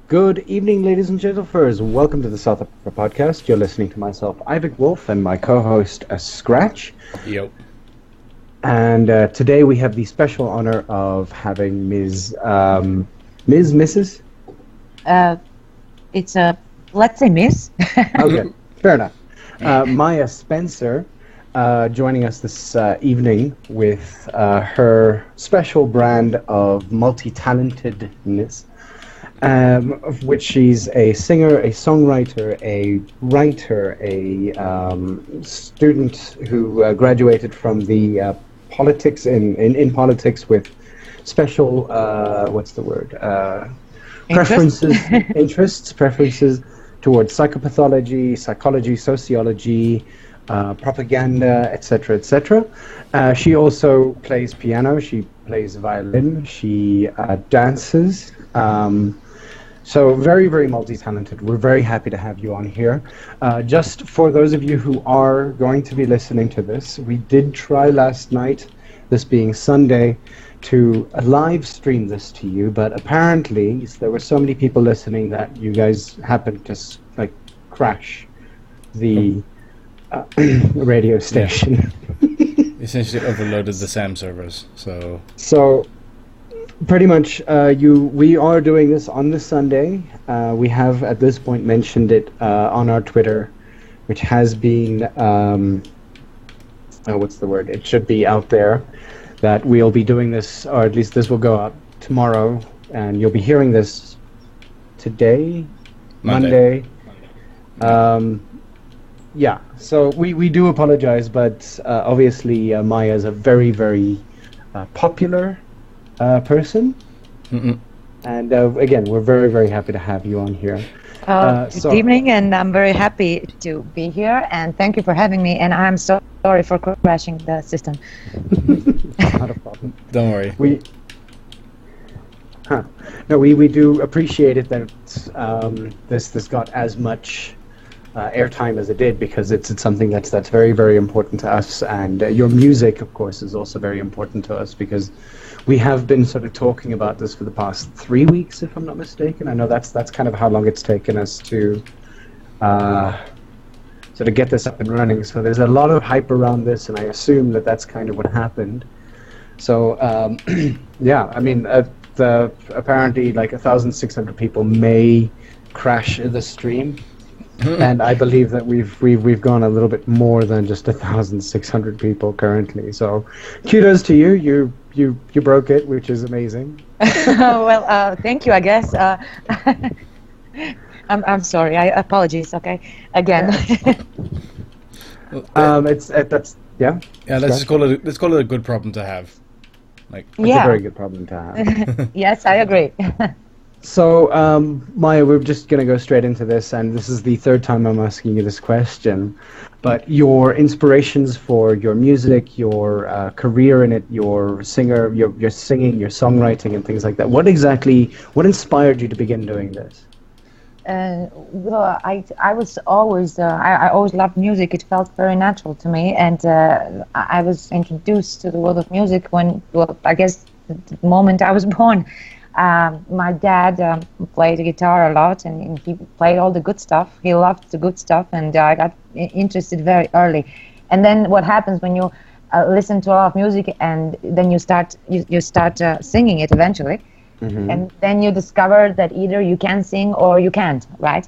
Good evening, ladies and gentlemen. Welcome to the south-afrifur podcast. You're listening to myself, Ivic Wolf, and my co-host, Scratch. Yep. And today we have the special honor of having Mrs. It's a, let's say Miss. Okay, fair enough. Maja Spencer joining us this evening with her special brand of multi-talentedness. Of which she's a singer, a songwriter, a writer, a student who graduated from the politics in politics with special preferences towards psychopathology, psychology, sociology, propaganda, etc., etc. She also plays piano. She plays violin. She dances. So very, very multi-talented. We're very happy to have you on here. Just for those of you who are going to be listening to this, we did try last night, this being Sunday, to live stream this to you, but apparently there were so many people listening that you guys happened to crash the radio station. Essentially overloaded the SAM servers, so... Pretty much, we are doing this on this Sunday. We have at this point mentioned it on our Twitter, which has been, it should be out there, that we'll be doing this, or at least this will go up tomorrow, and you'll be hearing this today, Monday. Yeah, so we do apologize, but obviously Maja is a very, very popular person. Mm-mm. And again, we're very, very happy to have you on here. Good evening, and I'm very happy to be here, and thank you for having me, and I'm so sorry for crashing the system. Not a problem. Don't worry. We do appreciate it that this got as much airtime as it did, because it's something that's very, very important to us, and your music, of course, is also very important to us, because we have been sort of talking about this for the past 3 weeks, if I'm not mistaken. I know that's kind of how long it's taken us to sort of get this up and running. So there's a lot of hype around this, and I assume that that's kind of what happened. So yeah, I mean, apparently like 1,600 people may crash the stream. And I believe that we've gone a little bit more than just 1,600 people currently. So, kudos to you. You broke it, which is amazing. Well, thank you. I guess. I'm sorry. I apologize. Okay, again. That's yeah. Yeah, let's call it a good problem to have. It's a very good problem to have. Yes, I agree. So, Maja, we're just going to go straight into this, and this is the third time I'm asking you this question, but your inspirations for your music, your career in it, your singer, your singing, your songwriting, and things like that. What inspired you to begin doing this? Well, I was always, I always loved music. It felt very natural to me, and I was introduced to the world of music I guess, the moment I was born. My dad played the guitar a lot, and he played all the good stuff. He loved the good stuff, and I got interested very early. And then what happens when you listen to a lot of music, and then you start singing it eventually, and then you discover that either you can sing or you can't, right?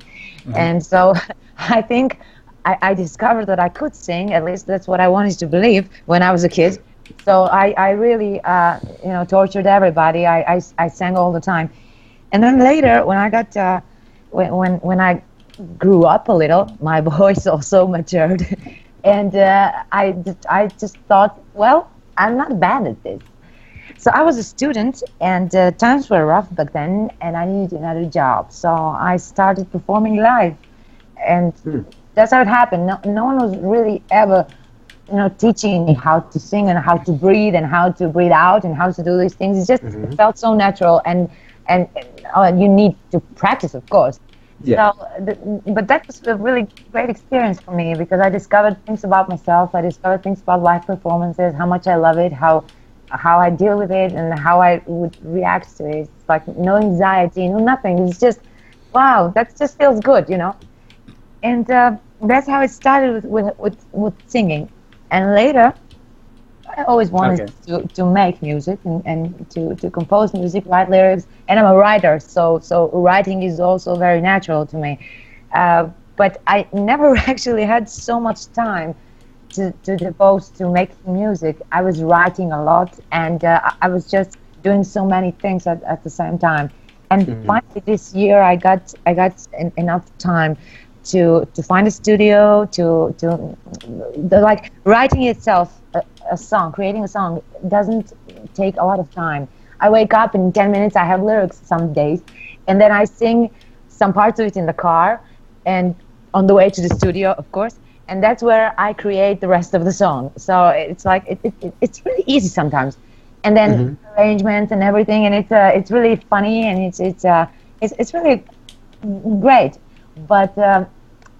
And so I think I discovered that I could sing. At least that's what I wanted to believe when I was a kid. So I really, tortured everybody. I sang all the time, and then later when I got when I grew up a little, my voice also matured, and I just thought, well, I'm not bad at this. So I was a student, and times were rough back then, and I needed another job. So I started performing live, and that's how it happened. No one was really ever teaching me how to sing and how to breathe and how to breathe out and how to do these things. It just felt so natural, and you need to practice, of course. Yeah. So, but that was a really great experience for me, because I discovered things about myself. I discovered things about live performances, how much I love it, how I deal with it, and how I would react to it. It's like no anxiety, no nothing. It's just wow, that just feels good, you know. And that's how it started with singing. And later, I always wanted to make music and to compose music, write lyrics, and I'm a writer, so writing is also very natural to me. But I never actually had so much time to devote to making music. I was writing a lot, and I was just doing so many things at the same time. And finally, this year, I got enough time to find a studio, like writing itself. A song, creating a song doesn't take a lot of time. I wake up in 10 minutes, I have lyrics some days, and then I sing some parts of it in the car and on the way to the studio, of course, and that's where I create the rest of the song. So it's like it's really easy sometimes, and then arrangements and everything, and it's really funny, and it's really great. But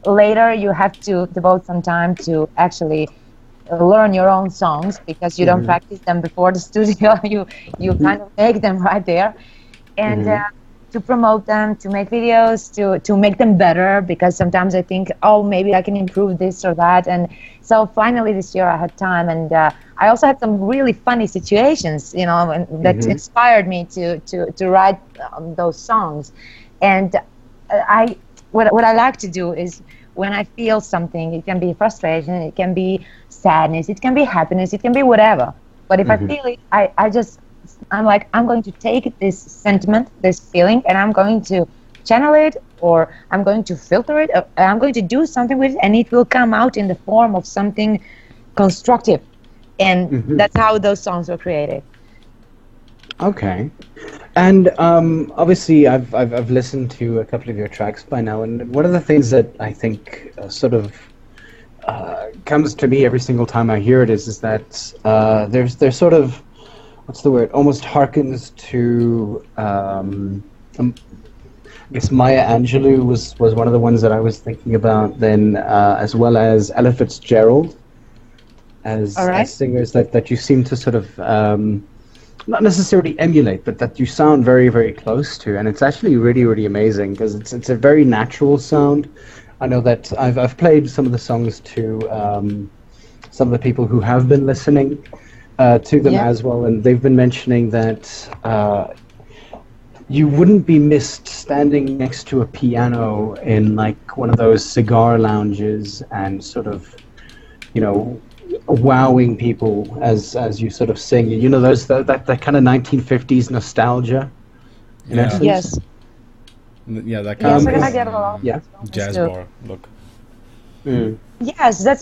later you have to devote some time to actually learn your own songs, because you don't practice them before the studio. You kind of make them right there, and to promote them, to make videos, to make them better, because sometimes I think, oh, maybe I can improve this or that. And so finally this year I had time, and I also had some really funny situations, you know, that inspired me to write those songs. And what I like to do is, when I feel something, it can be frustration, it can be sadness, it can be happiness, it can be whatever. But if I feel it, I'm like, I'm going to take this sentiment, this feeling, and I'm going to channel it, or I'm going to filter it, or I'm going to do something with it, and it will come out in the form of something constructive. And that's how those songs were created. Okay. And obviously, I've listened to a couple of your tracks by now, and one of the things that I think sort of comes to me every single time I hear it is that there's sort of, what's the word? Almost harkens to I guess Maya Angelou was one of the ones that I was thinking about. Then as well as Ella Fitzgerald as singers that you seem to sort of. Not necessarily emulate, but that you sound very, very close to, and it's actually really, really amazing, because it's a very natural sound. I know that I've played some of the songs to some of the people who have been listening to them as well, and they've been mentioning that you wouldn't be missed standing next to a piano in like one of those cigar lounges and sort of, you know, wowing people as you sort of sing. You know, those that kind of 1950s nostalgia. Yes. Yeah, that kind I get a lot. Jazz bar look. Yes, that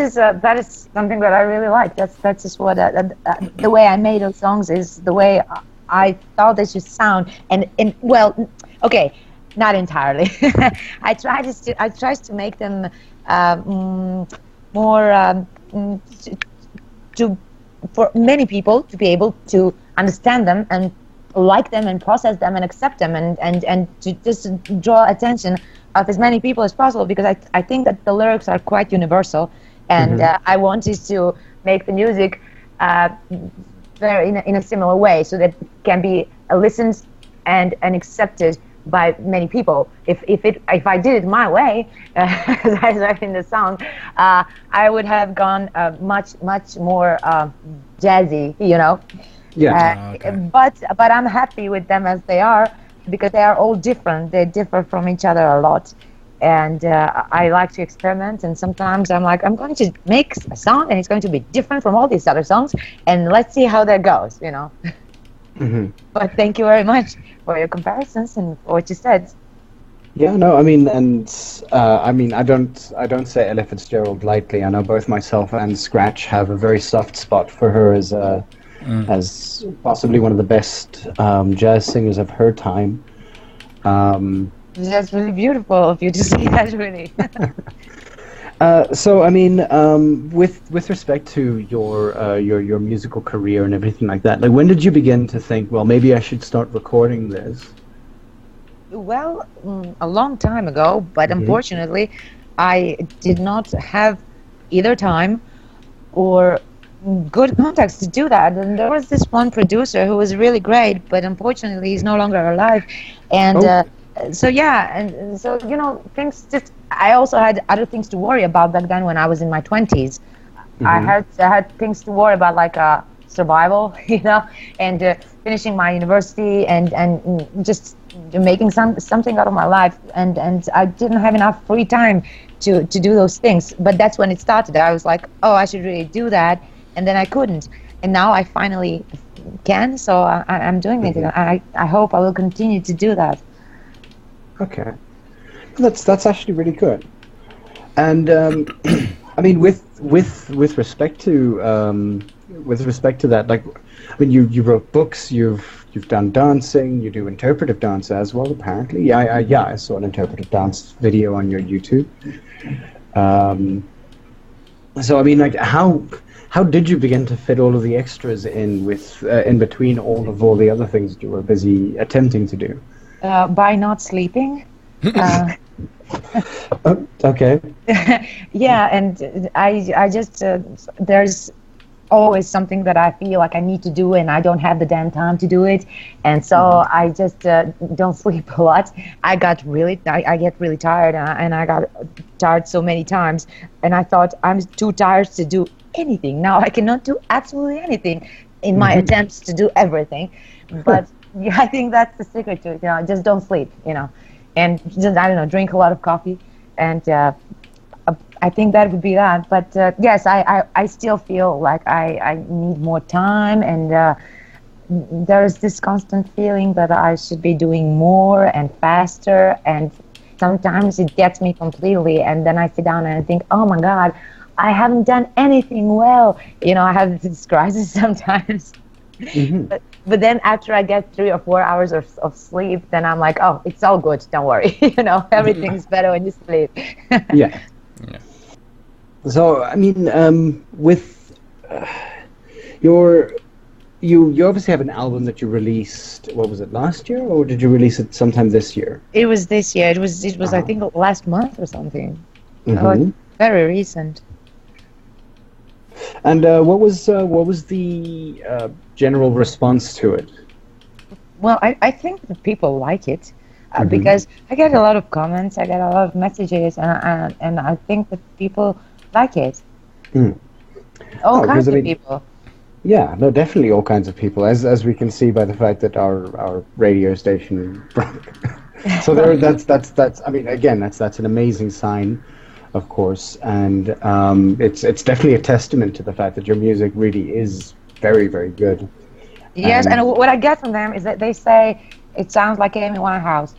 is something that I really like. That's just what the way I made those songs is the way I thought they should sound. And well, okay, not entirely. I tried to make them more. For many people to be able to understand them and like them and process them and accept them and to just draw attention of as many people as possible, because I think that the lyrics are quite universal, and I wanted to make the music very in a similar way, so that it can be listened and accepted by many people. If I did it my way, as I said in the song, I would have gone much more jazzy, you know. Yeah. But I'm happy with them as they are, because they are all different. They differ from each other a lot, and I like to experiment. And sometimes I'm like, I'm going to make a song, and it's going to be different from all these other songs, and let's see how that goes, you know. But thank you very much for your comparisons and for what you said. Yeah, no, I mean, and I don't say Ella Fitzgerald lightly. I know both myself and Scratch have a very soft spot for her as possibly one of the best jazz singers of her time. That's really beautiful of you to say that, really. So I mean, with respect to your musical career and everything like that, like when did you begin to think, well, maybe I should start recording this? Well, a long time ago, but unfortunately, I did not have either time or good contacts to do that. And there was this one producer who was really great, but unfortunately, he's no longer alive. And So yeah, and so things just. I also had other things to worry about back then when I was in my 20s. I had things to worry about, like survival, and finishing my university and just making something out of my life, and I didn't have enough free time to do those things. But that's when it started. I was like, oh, I should really do that, and then I couldn't, and now I finally can. So I'm doing it. I hope I will continue to do that. Okay, that's actually really good. And I mean, with respect to that, like, I mean, you wrote books, you've done dancing, you do interpretive dance as well, apparently. Yeah, I saw an interpretive dance video on your YouTube. So I mean, like, how did you begin to fit all of the extras in in between all the other things that you were busy attempting to do? By not sleeping. Okay. Yeah, and I just there's always something that I feel like I need to do, and I don't have the damn time to do it, and so I just don't sleep a lot. I get really tired, and I got tired so many times, and I thought, I'm too tired to do anything. Now I cannot do absolutely anything in my attempts to do everything, but yeah, I think that's the secret to it. Just don't sleep, and just, I don't know, drink a lot of coffee, and I think that would be that. But yes, I still feel like I need more time, and there's this constant feeling that I should be doing more and faster, and sometimes it gets me completely, and then I sit down and I think, oh my God, I haven't done anything well. I have this crisis sometimes. But then after I get 3 or 4 hours of sleep, then I'm like, oh, it's all good. Don't worry. Everything's better when you sleep. Yeah. So, I mean, with you obviously have an album that you released. What was it, last year, or did you release it sometime this year? It was this year. It was I think last month or something. Very recent. And what was the general response to it? Well, I think that people like it because I get a lot of comments, I get a lot of messages, and I think that people like it. All kinds of people. Yeah, no, definitely all kinds of people, as we can see by the fact that our radio station broke. So that's I mean, again, that's an amazing sign, of course, and it's definitely a testament to the fact that your music really is very, very good. Yes, and what I get from them is that they say it sounds like Amy Winehouse.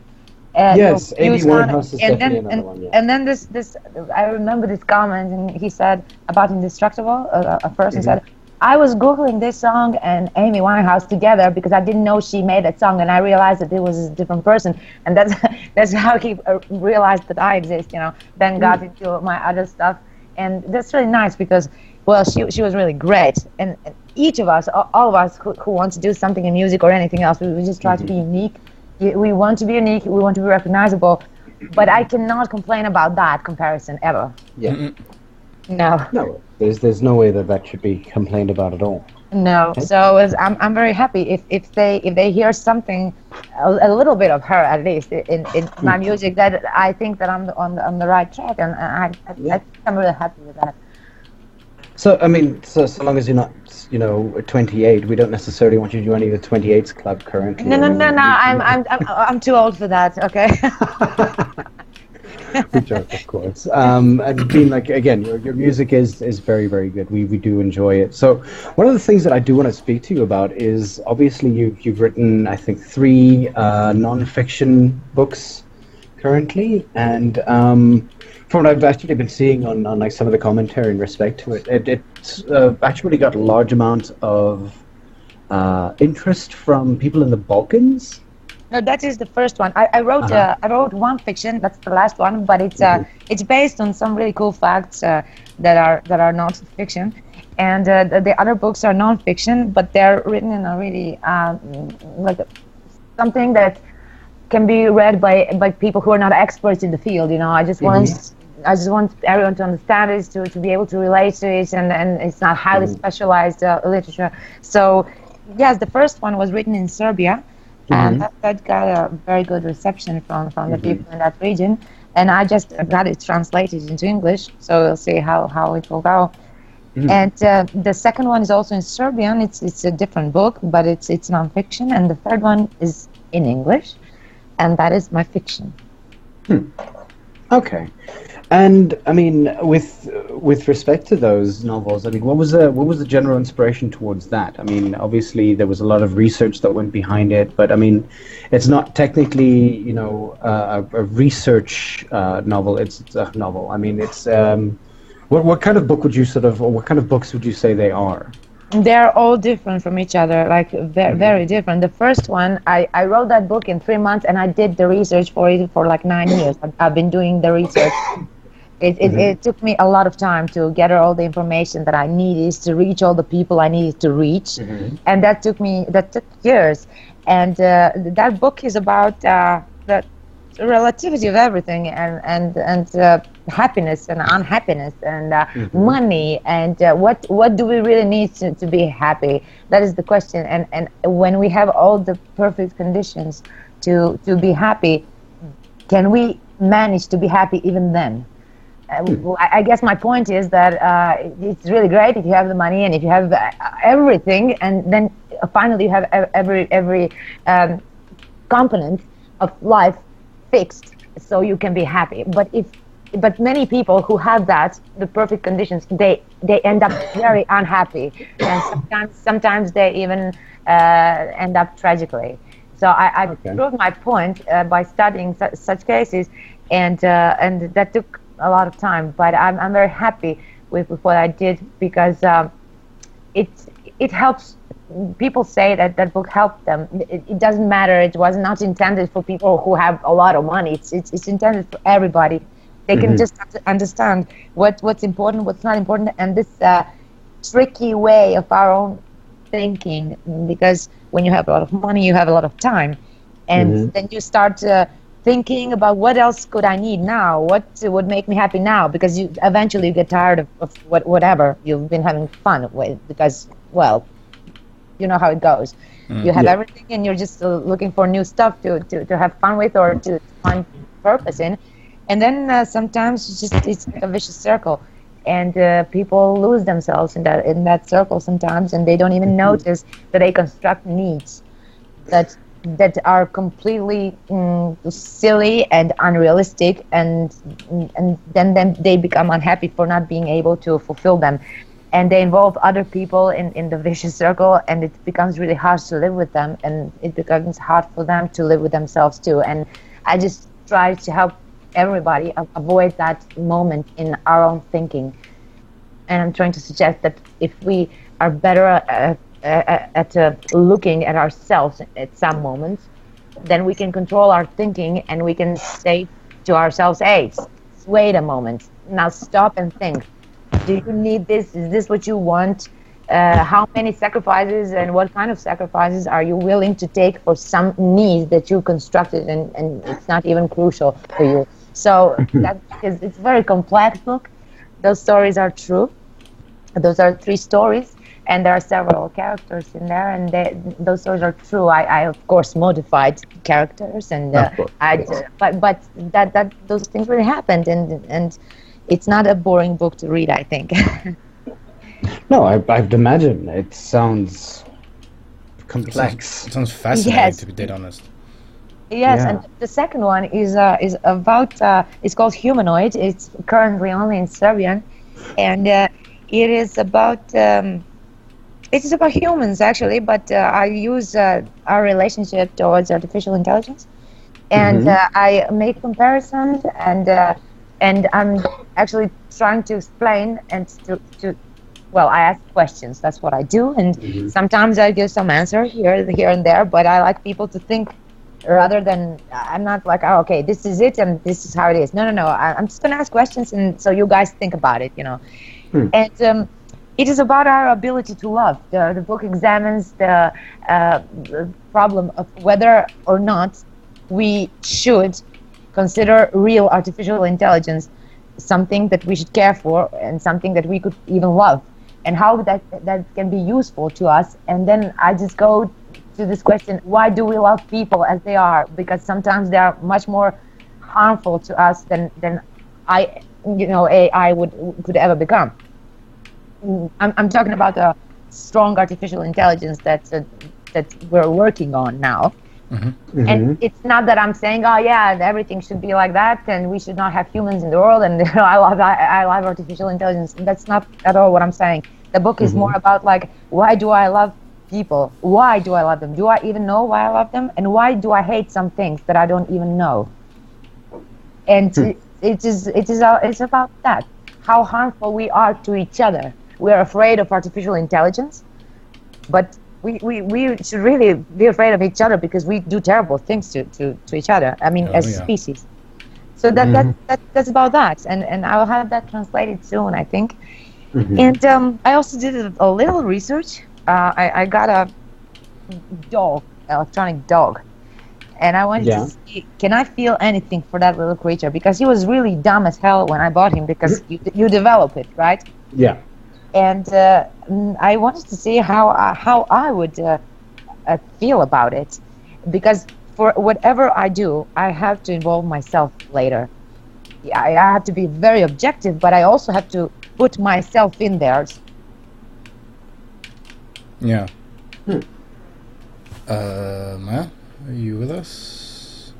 Yes, Amy Winehouse is definitely another one. Yeah. And then this I remember this comment, and he said about Indestructible. A person said, I was Googling this song and Amy Winehouse together because I didn't know she made that song, and I realized that it was a different person, and that's how he realized that I exist. Then got into my other stuff, and that's really nice because, well, she was really great, and each of us, all of us who want to do something in music or anything else, we just try to be unique. We want to be unique. We want to be recognizable, but I cannot complain about that comparison ever. Yeah. No. There's no way that should be complained about at all. No. So I'm very happy if they hear something, a little bit of her at least in my music, that I think that I'm on the right track, and I'm really happy with that. So I mean, so long as you're not 28, we don't necessarily want you to do any of the 28s club currently. No. I'm too old for that. Okay. We joke, of course. And being like, again, your music is very, very good. We do enjoy it. So one of the things that I do want to speak to you about is, obviously you've written, I think, 3 non-fiction books currently, and from what I've actually been seeing on like some of the commentary in respect to it, it's actually got a large amount of interest from people in the Balkans. No, that is the first one. I wrote one fiction. That's the last one, but it's based on some really cool facts that are not fiction, and the other books are non-fiction, but they're written in a really like something that can be read by people who are not experts in the field. I just want everyone to understand it, to be able to relate to it, and it's not highly specialized literature. So yes, the first one was written in Serbia. and that got a very good reception from the people in that region. And I just got it translated into English, so we'll see how it will go. And the second one is also in Serbian. It's a different book, but it's nonfiction. And the third one is in English, and that is my fiction. Okay. And I mean, with respect to those novels, I mean, what was the general inspiration towards that? I mean, obviously there was a lot of research that went behind it, but I mean, it's not technically, you know, a research novel. It's a novel. I mean, it's what kind of book would you or what kind of books would you say they are? They're all different from each other, like very different. The first one, I wrote that book in 3 months, and I did the research for it for like 9 years. I've been doing the research. It took me a lot of time to gather all the information that I needed to reach all the people I needed to reach, and that took years. And that book is about the relativity of everything, and happiness and unhappiness, and money, and what do we really need to be happy? That is the question. And when we have all the perfect conditions to be happy, can we manage to be happy even then? I guess my point is that it's really great if you have the money and if you have everything, and then finally you have every component of life fixed, so you can be happy. But many people who have the perfect conditions, they end up very unhappy, and sometimes they even end up tragically. So I proved my point by studying such cases, and that took a lot of time. But I'm very happy with what I did, because it helps. People say that book helped them. It doesn't matter. It was not intended for people who have a lot of money. It's intended for everybody. They can just understand what's important, what's not important, and this tricky way of our own thinking. Because when you have a lot of money, you have a lot of time, and then you start thinking about what else could I need now? What would make me happy now? Because you eventually get tired of whatever you've been having fun with. Because, well, you know how it goes. You have everything, and you're just looking for new stuff to have fun with, or to find purpose in. And then sometimes it's like a vicious circle, and people lose themselves in that circle sometimes, and they don't even notice that they construct needs that are completely silly and unrealistic, and then they become unhappy for not being able to fulfill them. And they involve other people in the vicious circle, and it becomes really hard to live with them, and it becomes hard for them to live with themselves too. And I just try to help everybody avoid that moment in our own thinking. And I'm trying to suggest that if we are better at looking at ourselves at some moments, then we can control our thinking, and we can say to ourselves, hey, wait a moment, now stop and think. Do you need this? Is this what you want? How many sacrifices and what kind of sacrifices are you willing to take for some needs that you constructed, and it's not even crucial for you? So it's a very complex book. Those stories are true. Those are 3 stories, and there are several characters in there, and those stories are true. I of course modified characters, and but those things really happened, and it's not a boring book to read, I think. No, I'd imagine. It sounds complex. It sounds fascinating, to be dead honest. Yes, and the second one is about, it's called Humanoid. It's currently only in Serbian, and it is about, humans actually, but I use our relationship towards artificial intelligence, and I make comparisons, and I'm actually trying to explain and I ask questions. That's what I do, and sometimes I give some answer here and there, but I like people to think, rather than, I'm not like, oh, okay, this is it and this is how it is. No, I'm just going to ask questions, and so you guys think about it, And it is about our ability to love. The book examines the problem of whether or not we should consider real artificial intelligence something that we should care for, and something that we could even love, and how that can be useful to us. And then I just go to this question: why do we love people as they are? Because sometimes they are much more harmful to us than AI could ever become. I'm talking about a strong artificial intelligence that we're working on now. Mm-hmm. And it's not that I'm saying, oh yeah, everything should be like that, and we should not have humans in the world, and I love artificial intelligence. That's not at all what I'm saying. The book is more about like, why do I love people? Why do I love them? Do I even know why I love them? And why do I hate some things that I don't even know? And it's about that. How harmful we are to each other. We are afraid of artificial intelligence, but we should really be afraid of each other because we do terrible things to each other. I mean, as a species. So that's about that, and I'll have that translated soon, I think. And I also did a little research. I got a dog, electronic dog, and I wanted to see, can I feel anything for that little creature? Because he was really dumb as hell when I bought him, because you develop it, right? Yeah. And I wanted to see how I would feel about it, because for whatever I do, I have to involve myself later. I have to be very objective, but I also have to put myself in there. Yeah. Maja, are you with us?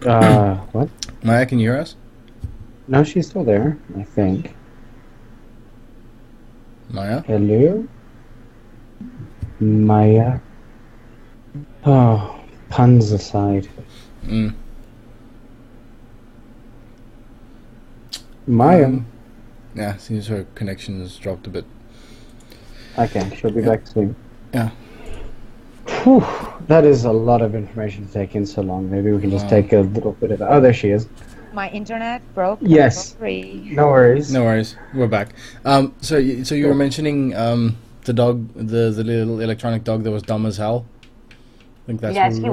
What? Maja, can you hear us? No, she's still there, I think. Maja? Hello? Maja? Oh, puns aside. Maja? Yeah, seems her connection has dropped a bit. Okay, she'll be back soon. Yeah. Whew, that is a lot of information to take in so long. Maybe we can just take a little bit of... Oh, there she is. My internet broke. Yes. No worries. No worries. We're back. So you were mentioning the dog, the little electronic dog that was dumb as hell. I think that's yes, he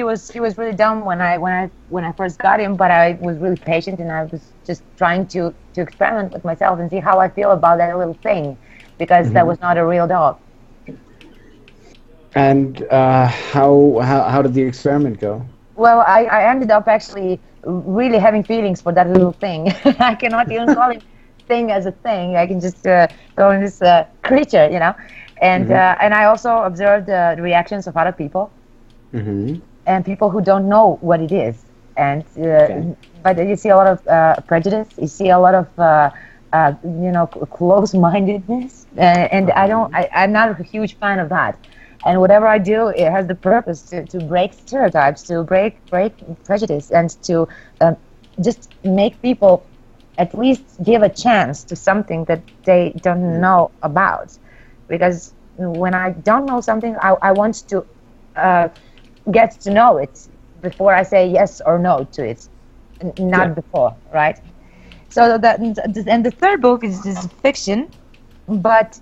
was. He was really dumb when I first got him, but I was really patient, and I was just trying to experiment with myself and see how I feel about that little thing, because that was not a real dog. And how did the experiment go? Well, I ended up actually really having feelings for that little thing. I cannot even call him thing as a thing. I can just call him this creature, you know. And and I also observed the reactions of other people. And people who don't know what it is, and but you see a lot of prejudice. You see a lot of close-mindedness, and I'm not a huge fan of that. And whatever I do, it has the purpose to break stereotypes, to break prejudice, and to just make people at least give a chance to something that they don't know about. Because when I don't know something, I want to get to know it before I say yes or no to it, not before, right? So and the third book is fiction, but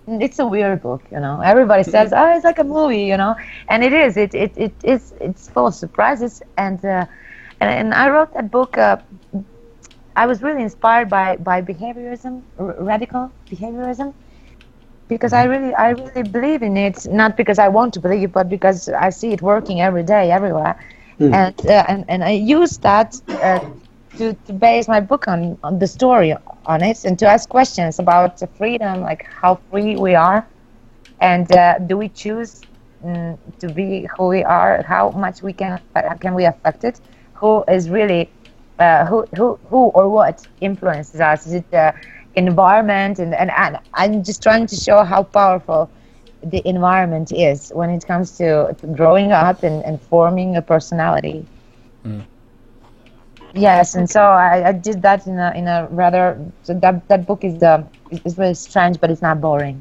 it's a weird book, you know. Everybody says, "Oh, it's like a movie," you know, and it is. It's full of surprises, and I wrote that book. I was really inspired by behaviorism, radical behaviorism. Because I really believe in it, not because I want to believe, but because I see it working every day, everywhere, and I use that to base my book on the story on it, and to ask questions about freedom, like how free we are, and do we choose to be who we are? How much we can we affect it? Who is really who or what influences us? Is it environment, and I'm just trying to show how powerful the environment is when it comes to growing up and forming a personality. Yes, and so I did that in a rather, so that book is really strange, but it's not boring.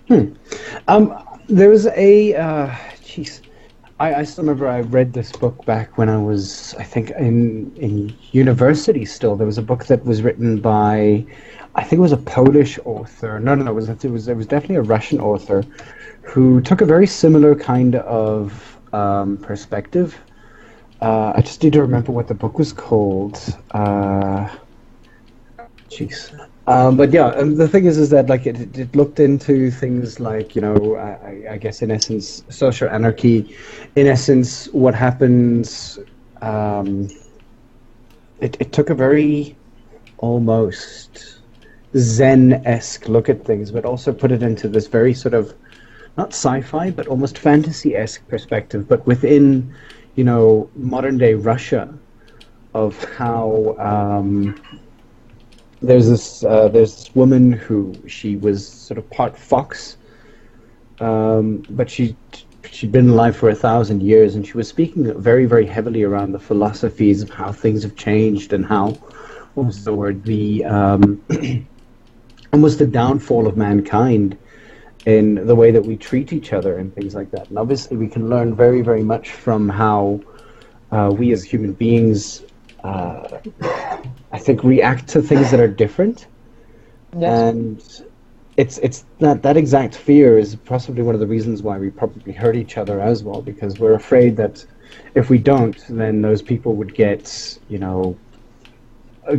There was a I still remember I read this book back when I was, I think, in university still. There was a book that was written by, I think it was a Polish author. No, it was definitely a Russian author who took a very similar kind of perspective. I just need to remember what the book was called. But yeah, the thing is that like it looked into things like, you know, I guess in essence social anarchy. In essence, what happens. It took a very almost Zen-esque look at things, but also put it into this very sort of not sci-fi, but almost fantasy-esque perspective, but within, you know, modern-day Russia, of how there's this woman who she was sort of part fox, but she'd been alive for 1,000 years, and she was speaking very, very heavily around the philosophies of how things have changed and how, what was the word, the almost the downfall of mankind in the way that we treat each other and things like that. And obviously we can learn very, very much from how we as human beings, I think, react to things that are different. Yes. And it's that exact fear is possibly one of the reasons why we probably hurt each other as well, because we're afraid that if we don't, then those people would get, you know,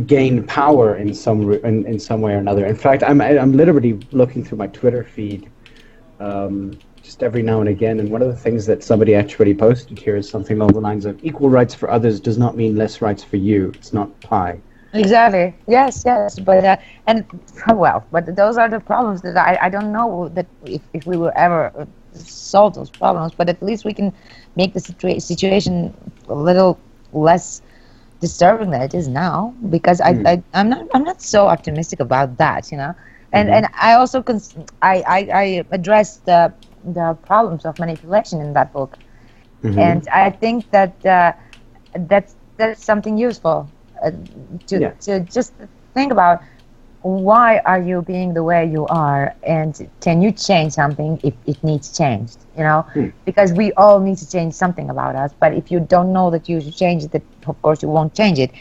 gain power in some way or another. In fact, I'm literally looking through my Twitter feed just every now and again, and one of the things that somebody actually posted here is something along the lines of equal rights for others does not mean less rights for you. It's not pie. Exactly. Yes. But and well, but those are the problems that I don't know that if we will ever solve those problems. But at least we can make the situation a little less disturbing than it is now. Because I'm not so optimistic about that, you know. And I also I addressed the problems of manipulation in that book, and I think that that's something useful. To just think about why are you being the way you are, and can you change something if it needs changed, you know? Because we all need to change something about us, but if you don't know that you should change it, that of course you won't change it.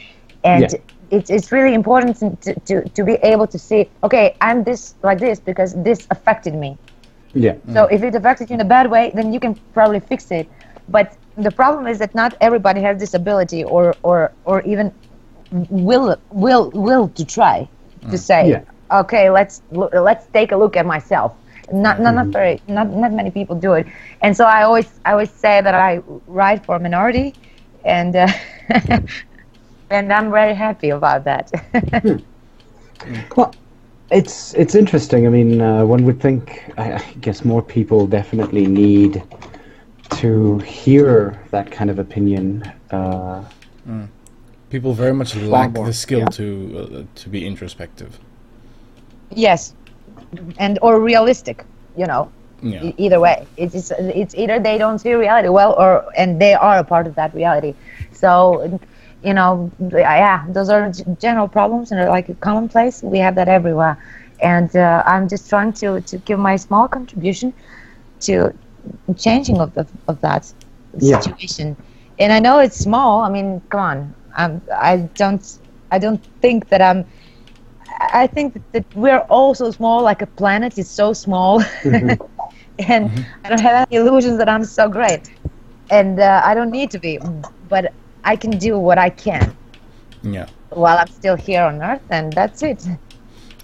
And it's really important to be able to see, okay, I'm this like this because this affected me. So if it affected you in a bad way, then you can probably fix it. But the problem is that not everybody has this ability or even will to try to say, okay, let's take a look at myself. Not many people do it, and so I always say that I write for a minority, and and I'm very happy about that. Well, it's interesting. I mean, one would think, I guess more people definitely need to hear that kind of opinion. People very much lack the skill to be introspective. Yes, and or realistic, you know. Either way, it's either they don't see reality well, and they are a part of that reality. So, you know, those are general problems and are like commonplace. We have that everywhere, and I'm just trying to give my small contribution to changing of that situation. And I know it's small. I mean, come on. I don't think that I think that we're all so small, like a planet is so small. And I don't have any illusions that I'm so great. And I don't need to be, but I can do what I can. While I'm still here on Earth, and that's it.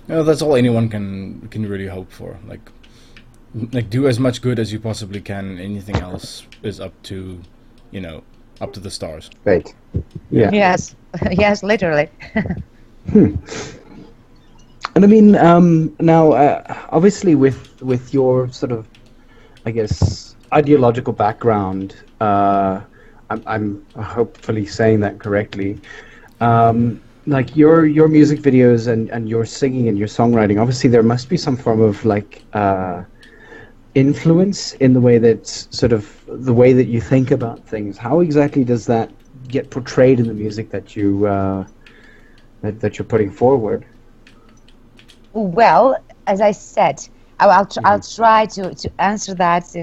That's all anyone can really hope for. Like do as much good as you possibly can. Anything else is up to, you know, up to the stars. Right. Yeah. Yes. Yes, literally. And I mean, now, obviously, with your sort of, I guess, ideological background, I'm hopefully saying that correctly. Like your music videos and your singing and your songwriting, obviously there must be some form of like influence in the way that sort of the way that you think about things. How exactly does that get portrayed in the music that you that you're putting forward? Well, as I said, I'll try to answer that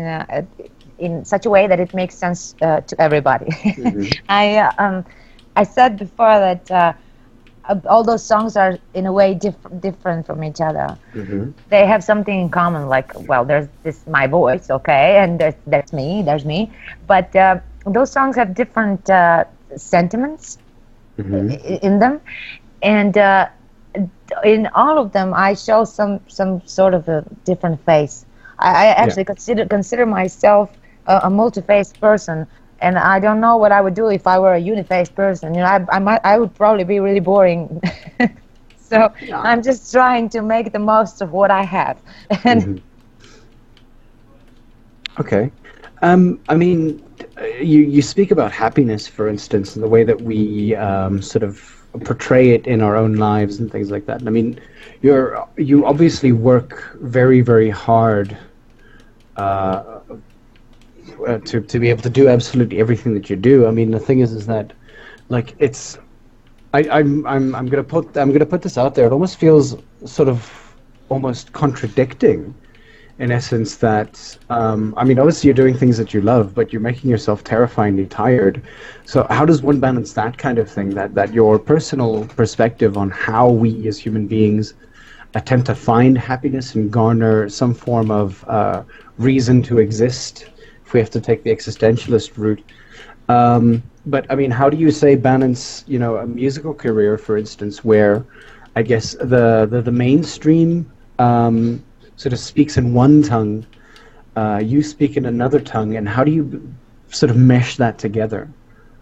in such a way that it makes sense to everybody. I said before that all those songs are in a way different from each other. They have something in common, like, well, there's this my voice, okay, and there's me, but those songs have different sentiments in them, and in all of them, I show some sort of a different face. I actually consider myself a multi-faced person, and I don't know what I would do if I were a uni-faced person. You know, I would probably be really boring. So I'm just trying to make the most of what I have. And Okay. I mean, you speak about happiness, for instance, and the way that we sort of portray it in our own lives and things like that. And I mean, you obviously work very, very hard to be able to do absolutely everything that you do. I mean, the thing is that, like, it's I'm gonna put this out there. It almost feels sort of almost contradicting, in essence, that I mean, obviously you're doing things that you love, but you're making yourself terrifyingly tired. So how does one balance that kind of thing? That your personal perspective on how we as human beings attempt to find happiness and garner some form of reason to exist, if we have to take the existentialist route. But I mean, how do you say balance, you know, a musical career, for instance, where I guess the mainstream sort of speaks in one tongue, you speak in another tongue, and how do you sort of mesh that together?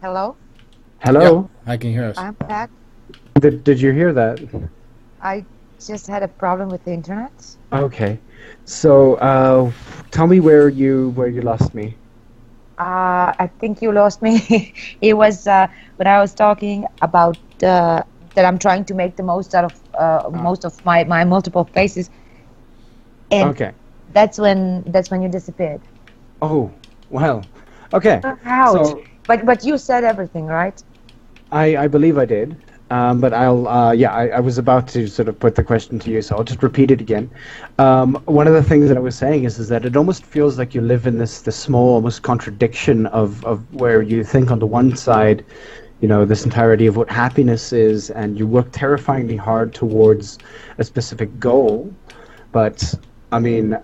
hello, Hello? Yeah, I can hear us. I'm back. Did you hear that? I just had a problem with the internet. Okay. So tell me where you lost me. I think you lost me. It was when I was talking about that I'm trying to make the most out of most of my multiple faces. And Okay. that's when you disappeared. Oh, well. Okay. Ouch. So But you said everything, right? I believe I did. But I was about to sort of put the question to you, so I'll just repeat it again. One of the things that I was saying is that it almost feels like you live in this small, almost contradiction of where you think on the one side, you know, this entirety of what happiness is, and you work terrifyingly hard towards a specific goal. But, I mean,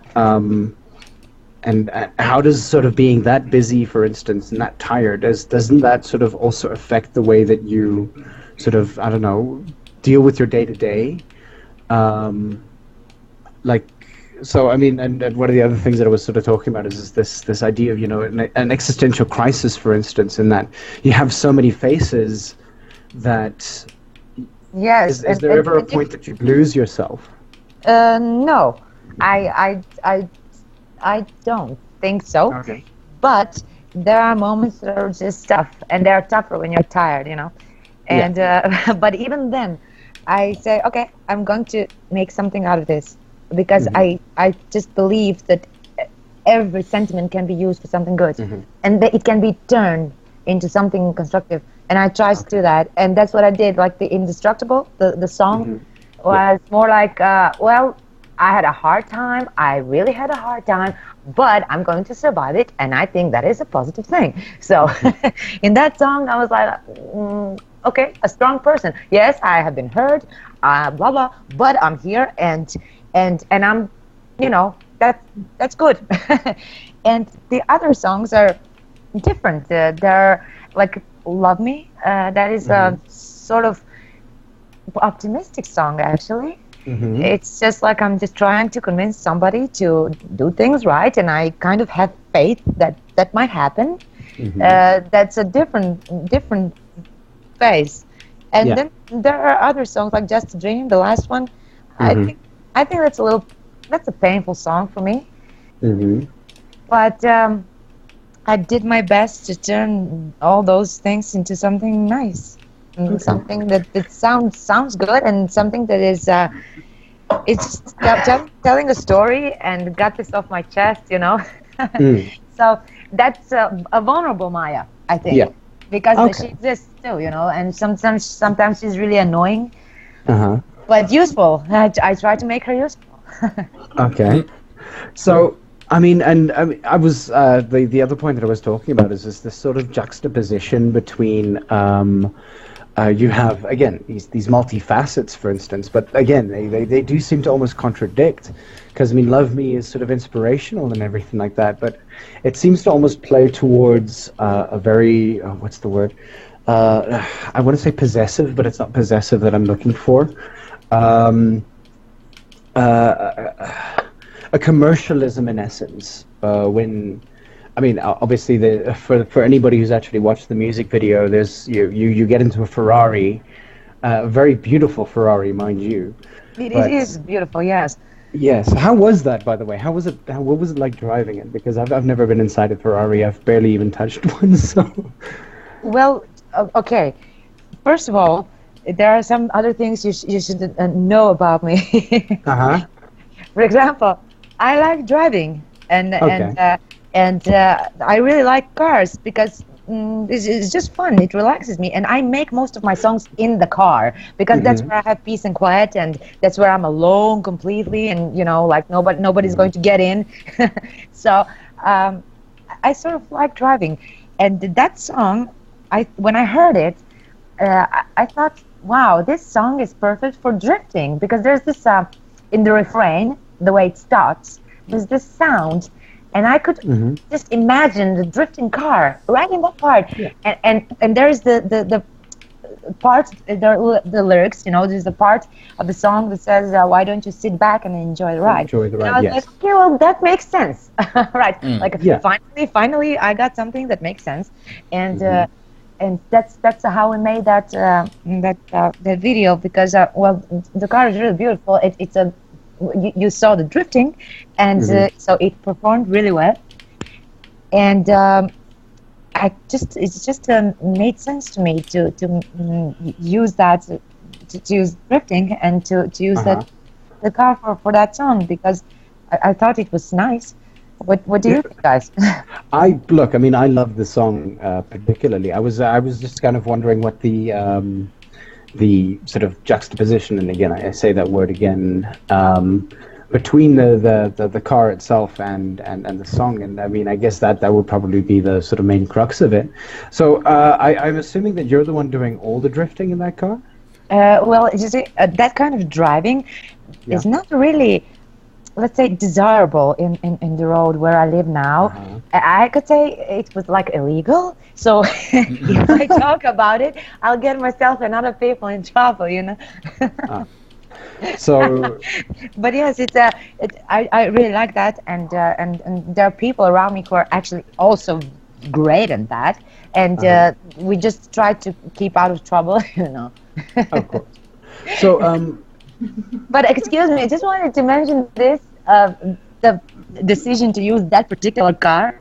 and how does sort of being that busy, for instance, and that tired, doesn't that sort of also affect the way that you sort of, I don't know, deal with your day-to-day? Like, so, I mean, and one of the other things that I was sort of talking about is this idea of, you know, an existential crisis, for instance, in that you have so many faces that... Yes. Is there ever a point that you lose yourself? No, I don't think so. Okay. But there are moments that are just tough, and they're tougher when you're tired, you know. And but even then, I say, okay, I'm going to make something out of this, because I just believe that every sentiment can be used for something good, and that it can be turned into something constructive. And I try to do that, and that's what I did. Like the Indestructible, the song was more like, well, I had a hard time. I really had a hard time, but I'm going to survive it, and I think that is a positive thing. So in that song, I was like, okay, a strong person. Yes, I have been hurt, blah blah, but I'm here, and I'm, you know, that's good. And the other songs are different. They're like Love Me. That is a sort of optimistic song, actually. It's just like I'm just trying to convince somebody to do things right, and I kind of have faith that might happen. That's a different phase. And then there are other songs like Just a Dream, the last one. I think that's a painful song for me. But I did my best to turn all those things into something nice. Something that sounds good, and something that is it's just telling a story and got this off my chest, you know. So that's a vulnerable Maja, I think, because she exists too, you know. And sometimes she's really annoying, but useful. I try to make her useful. Okay. So I mean, I was the other point that I was talking about is this sort of juxtaposition between you have, again, these multifacets, for instance, but again, they do seem to almost contradict, because I mean, Love Me is sort of inspirational and everything like that, but it seems to almost play towards a very what's the word? I want to say possessive, but it's not possessive that I'm looking for. um, a commercialism in essence. When, I mean, obviously, for anybody who's actually watched the music video, there's you get into a Ferrari, a very beautiful Ferrari, mind you. It But is beautiful, yes. yes, how was that, by the way? How was it? What was it like driving it? Because I've never been inside a Ferrari. I've barely even touched one. So Well, okay. First of all, there are some other things you should know about me. uh-huh. For example, I like driving, and Okay. I really like cars because it's just fun. It relaxes me, and I make most of my songs in the car because that's where I have peace and quiet, and that's where I'm alone completely, and like nobody's going to get in. So I sort of like driving, and that song, when I heard it, I thought, wow, this song is perfect for drifting because there's this in the refrain, the way it starts, there's this sound. And I could just imagine the drifting car right in that part, and there's the part, the lyrics. There's the part of the song that says, "Why don't you sit back and enjoy the ride?" Enjoy the And I ride. was Yes. like, okay, well, that makes sense, right? Like, Yeah. finally, I got something that makes sense, and that's how we made that video because well, the car is really beautiful. It's a you saw the drifting, and so it performed really well, and it just made sense to me to use that to use drifting and to use the car for that song because I thought it was nice. What do you think, guys? I mean, I love the song particularly. I was just kind of wondering what the sort of juxtaposition, and again, I say that word again, between the car itself and the song, and I mean, I guess that would probably be the sort of main crux of it. So I'm assuming that you're the one doing all the drifting in that car? Well, you see, that kind of driving is not really, let's say, desirable in the road where I live now. I could say it was like illegal. So if I talk about it, I'll get myself and other people in trouble, So, But yes, I really like that, and there are people around me who are actually also great at that, and we just try to keep out of trouble, of course. So, But excuse me, I just wanted to mention this, the decision to use that particular car.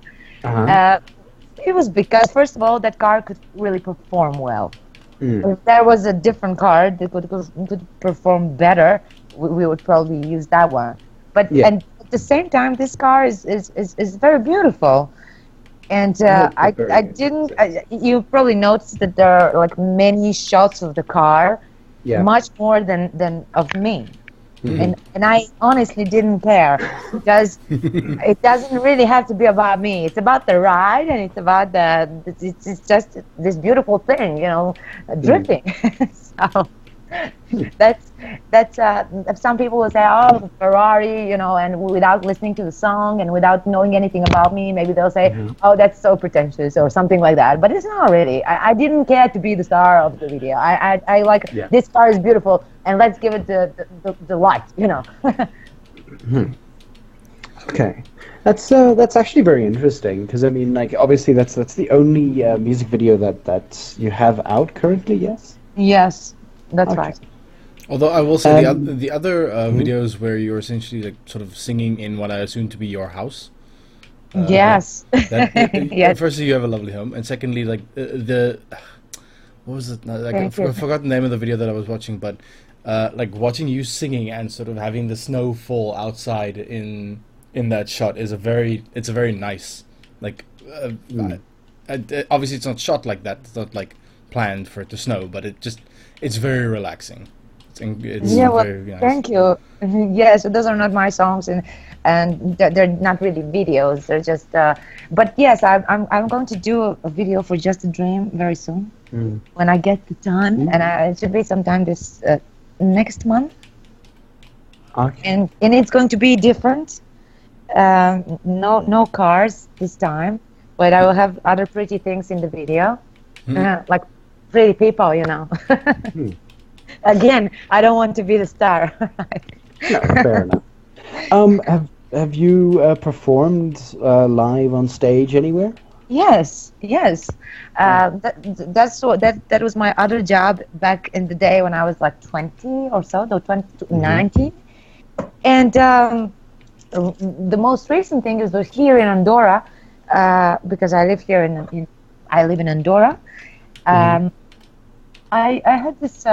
It was because, first of all, that car could really perform well. If there was a different car that could perform better, we would probably use that one. But and at the same time, this car is very beautiful. And I didn't. You probably noticed that there are like many shots of the car, much more than of me. And I honestly didn't care because it doesn't really have to be about me. It's about the ride, and it's about it's just this beautiful thing, drifting. So that's some people will say, oh, Ferrari, and without listening to the song and without knowing anything about me, maybe they'll say, oh, that's so pretentious or something like that. But it's not really. I didn't care to be the star of the video. I like, this car is beautiful, and let's give it the light, Okay, that's actually very interesting because I mean, like, obviously that's the only music video that you have out currently. Yes. Yes, that's right. Although I will say the other videos where you're essentially like sort of singing in what I assume to be your house. Yes. Yes. Firstly, you have a lovely home, and secondly, like what was it? Like, I forgot the name of the video that I was watching, but like watching you singing and sort of having the snow fall outside in that shot is a very nice, like obviously it's not shot like that. It's not like planned for it to snow, but it's very relaxing. It's very nice. Thank you. Yes, those are not my songs, and they're not really videos. They're just. But yes, I'm going to do a video for Just a Dream very soon when I get the time, and it should be sometime this next month. Okay. And it's going to be different. No cars this time, but I will have other pretty things in the video, like pretty people, Again, I don't want to be the star. No, fair enough. Have you performed live on stage anywhere? Yes, yes. That was my other job back in the day when I was like 20 or so, no, 19. And the most recent thing is was here in Andorra, because I live here I live in Andorra. I had this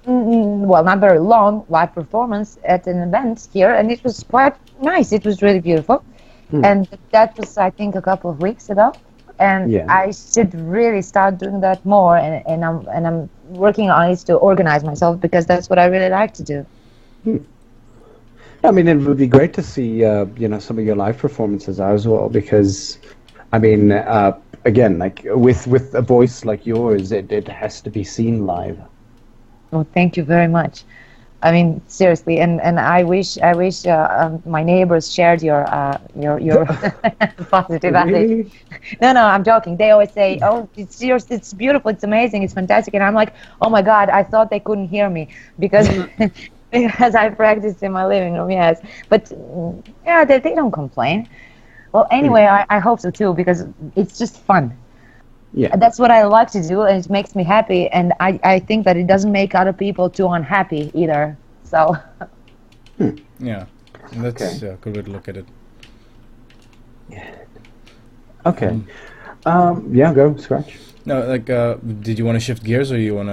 well, not very long live performance at an event here, and it was quite nice. It was really beautiful, and that was, I think, a couple of weeks ago. And I should really start doing that more, and I'm working on it to organize myself, because that's what I really like to do. I mean, it would be great to see some of your live performances as well, because I mean, again, like with a voice like yours, it has to be seen live. Well, thank you very much. I mean, seriously, and I wish my neighbors shared your positive attitude. No, I'm joking. They always say, "Oh, it's yours. It's beautiful. It's amazing. It's fantastic." And I'm like, "Oh my God, I thought they couldn't hear me because because I practiced in my living room." Yes, but yeah, they don't complain. Well, anyway, I hope so too, because it's just fun. Yeah, that's what I like to do, and it makes me happy, and I think that it doesn't make other people too unhappy either. So yeah, that's a good way to look at it. Yeah. Okay. Yeah, go Scratch. No, like, did you want to shift gears, or you want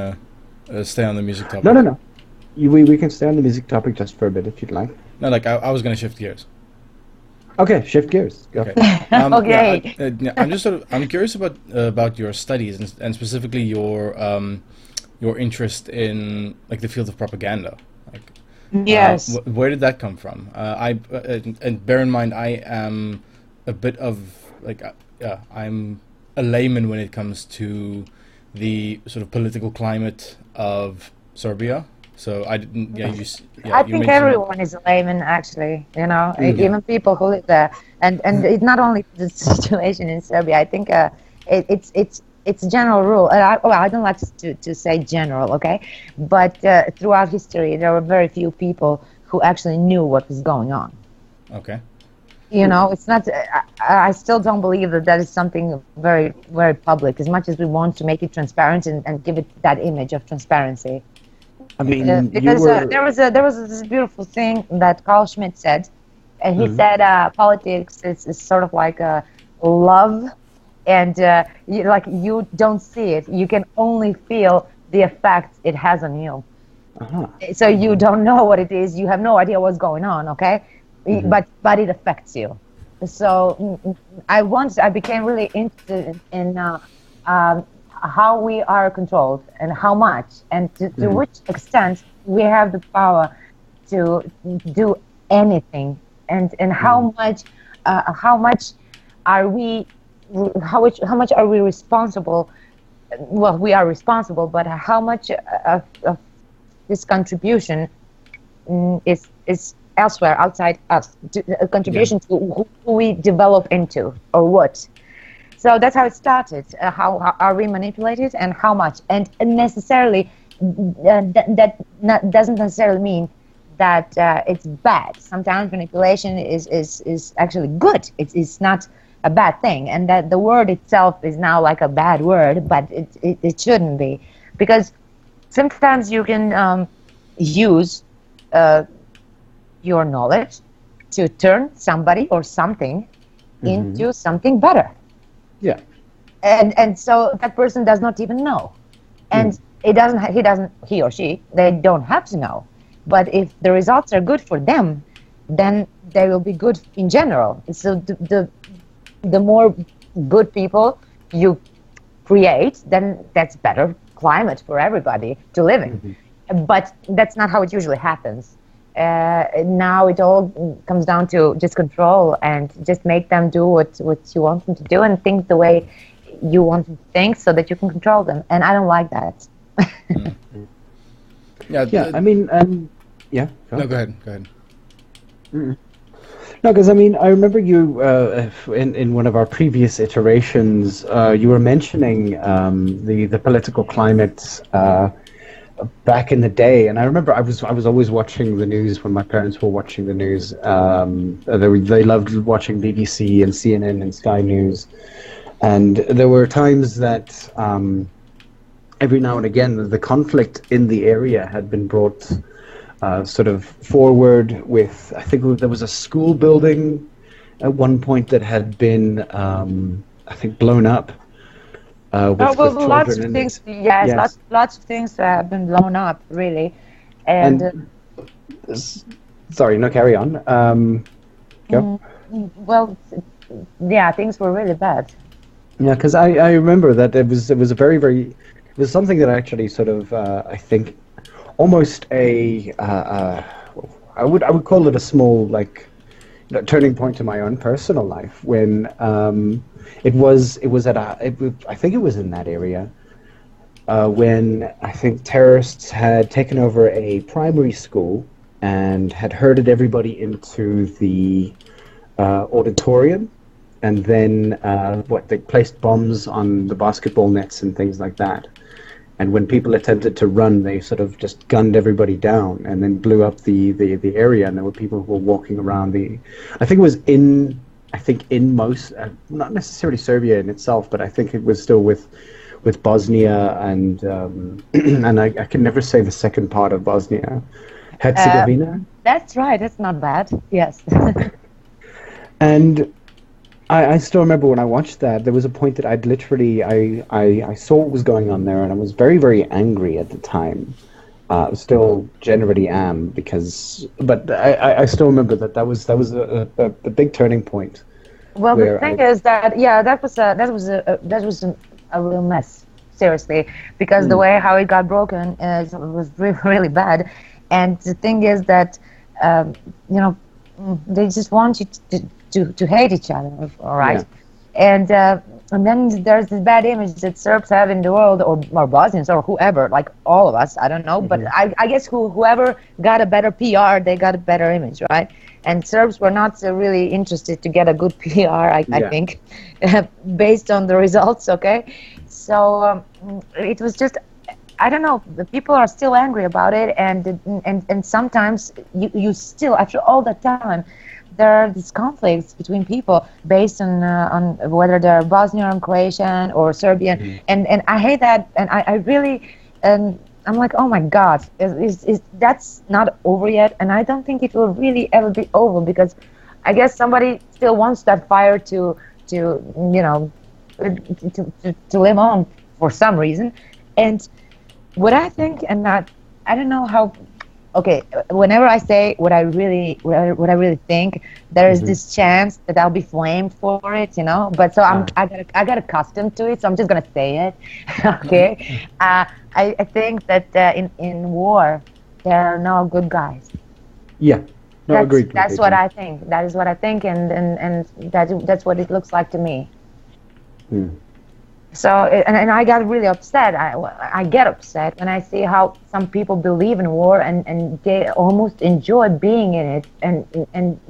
to stay on the music topic? No. We can stay on the music topic just for a bit if you'd like. No, like I was going to shift gears. Okay, shift gears. Go. Okay. Yeah, I'm curious about your studies, and specifically your interest in like the field of propaganda. Like, yes. Where did that come from? And bear in mind, I am a bit of like I'm a layman when it comes to the sort of political climate of Serbia. So I didn't. Yeah, I think everyone is a layman, actually. You know, even people who live there, and it's not only the situation in Serbia. I think it's a general rule. And I don't like to say general, okay? But throughout history, there were very few people who actually knew what was going on. Okay. You know, it's not. I still don't believe that is something very, very public. As much as we want to make it transparent and give it that image of transparency. I mean, because there was this beautiful thing that Carl Schmitt said, and he said politics is sort of like a love, and you don't see it, you can only feel the effect it has on you. So you don't know what it is, you have no idea what's going on, okay? But it affects you. So I became really interested in how we are controlled and how much, and to which extent we have the power to do anything, and how much are we responsible? Well, we are responsible, but how much of this contribution is elsewhere, outside us, a contribution to who we develop into or what. So that's how it started. How are we manipulated, and how much? And necessarily, that doesn't necessarily mean that it's bad. Sometimes manipulation is actually good. It's not a bad thing, and that the word itself is now like a bad word, but it shouldn't be, because sometimes you can use your knowledge to turn somebody or something into something better. Yeah. And so that person does not even know. And he or she, they don't have to know. But if the results are good for them, then they will be good in general. So the more good people you create, then that's better climate for everybody to live in. But that's not how it usually happens. Now it all comes down to just control, and just make them do what you want them to do, and think the way you want them to think, so that you can control them. And I don't like that. I mean, yeah. No, go ahead. No, because I mean, I remember you in one of our previous iterations, you were mentioning the political climate back in the day, and I remember I was always watching the news when my parents were watching the news. They loved watching BBC and CNN and Sky News, and there were times that every now and again the conflict in the area had been brought sort of forward with. I think there was a school building at one point that had been I think blown up. With lots of things. Yes. Lots of things have been blown up, really. And sorry, no, carry on. Go. Well, yeah, things were really bad. Yeah, because I remember that it was a very, very, it was something that actually sort of I think almost I would call it a small turning point in my own personal life when it was at I think it was in that area when I think terrorists had taken over a primary school and had herded everybody into the auditorium, and then they placed bombs on the basketball nets and things like that. And when people attempted to run, they sort of just gunned everybody down and then blew up the area. And there were people who were walking around I think it was in most, not necessarily Serbia in itself, but I think it was still with Bosnia and and I can never say the second part of Bosnia, Herzegovina. That's right. That's not bad. Yes. And I still remember when I watched that, there was a point that I'd literally, I saw what was going on there, and I was very, very angry at the time. Still generally am, but I still remember that was a big turning point. Well, the thing is that, that was a real mess, seriously, because the way how it got broken was really, really bad. And the thing is that, they just want you to hate each other, all right? Yeah. And then there's this bad image that Serbs have in the world, or Bosnians, or whoever, like all of us, I don't know, but I guess whoever got a better PR, they got a better image, right? And Serbs were not really interested to get a good PR, I think, based on the results, okay? So it was just, I don't know, the people are still angry about it, and sometimes you still, after all that time, there are these conflicts between people based on whether they're Bosnian, Croatian, or Serbian, and I hate that, and I really, I'm like, oh my God, that's not over yet, and I don't think it will really ever be over, because I guess somebody still wants that fire to live on for some reason. And what I think, and I don't know how. Okay, whenever I say what I really think, there is this chance that I'll be flamed for it, But so I got accustomed to it, so I'm just gonna say it. Okay, I think that in war there are no good guys. Yeah, no, agreed. That's what I think. That is what I think, and that's what it looks like to me. So, and I got really upset. I get upset when I see how some people believe in war and they almost enjoy being in it. And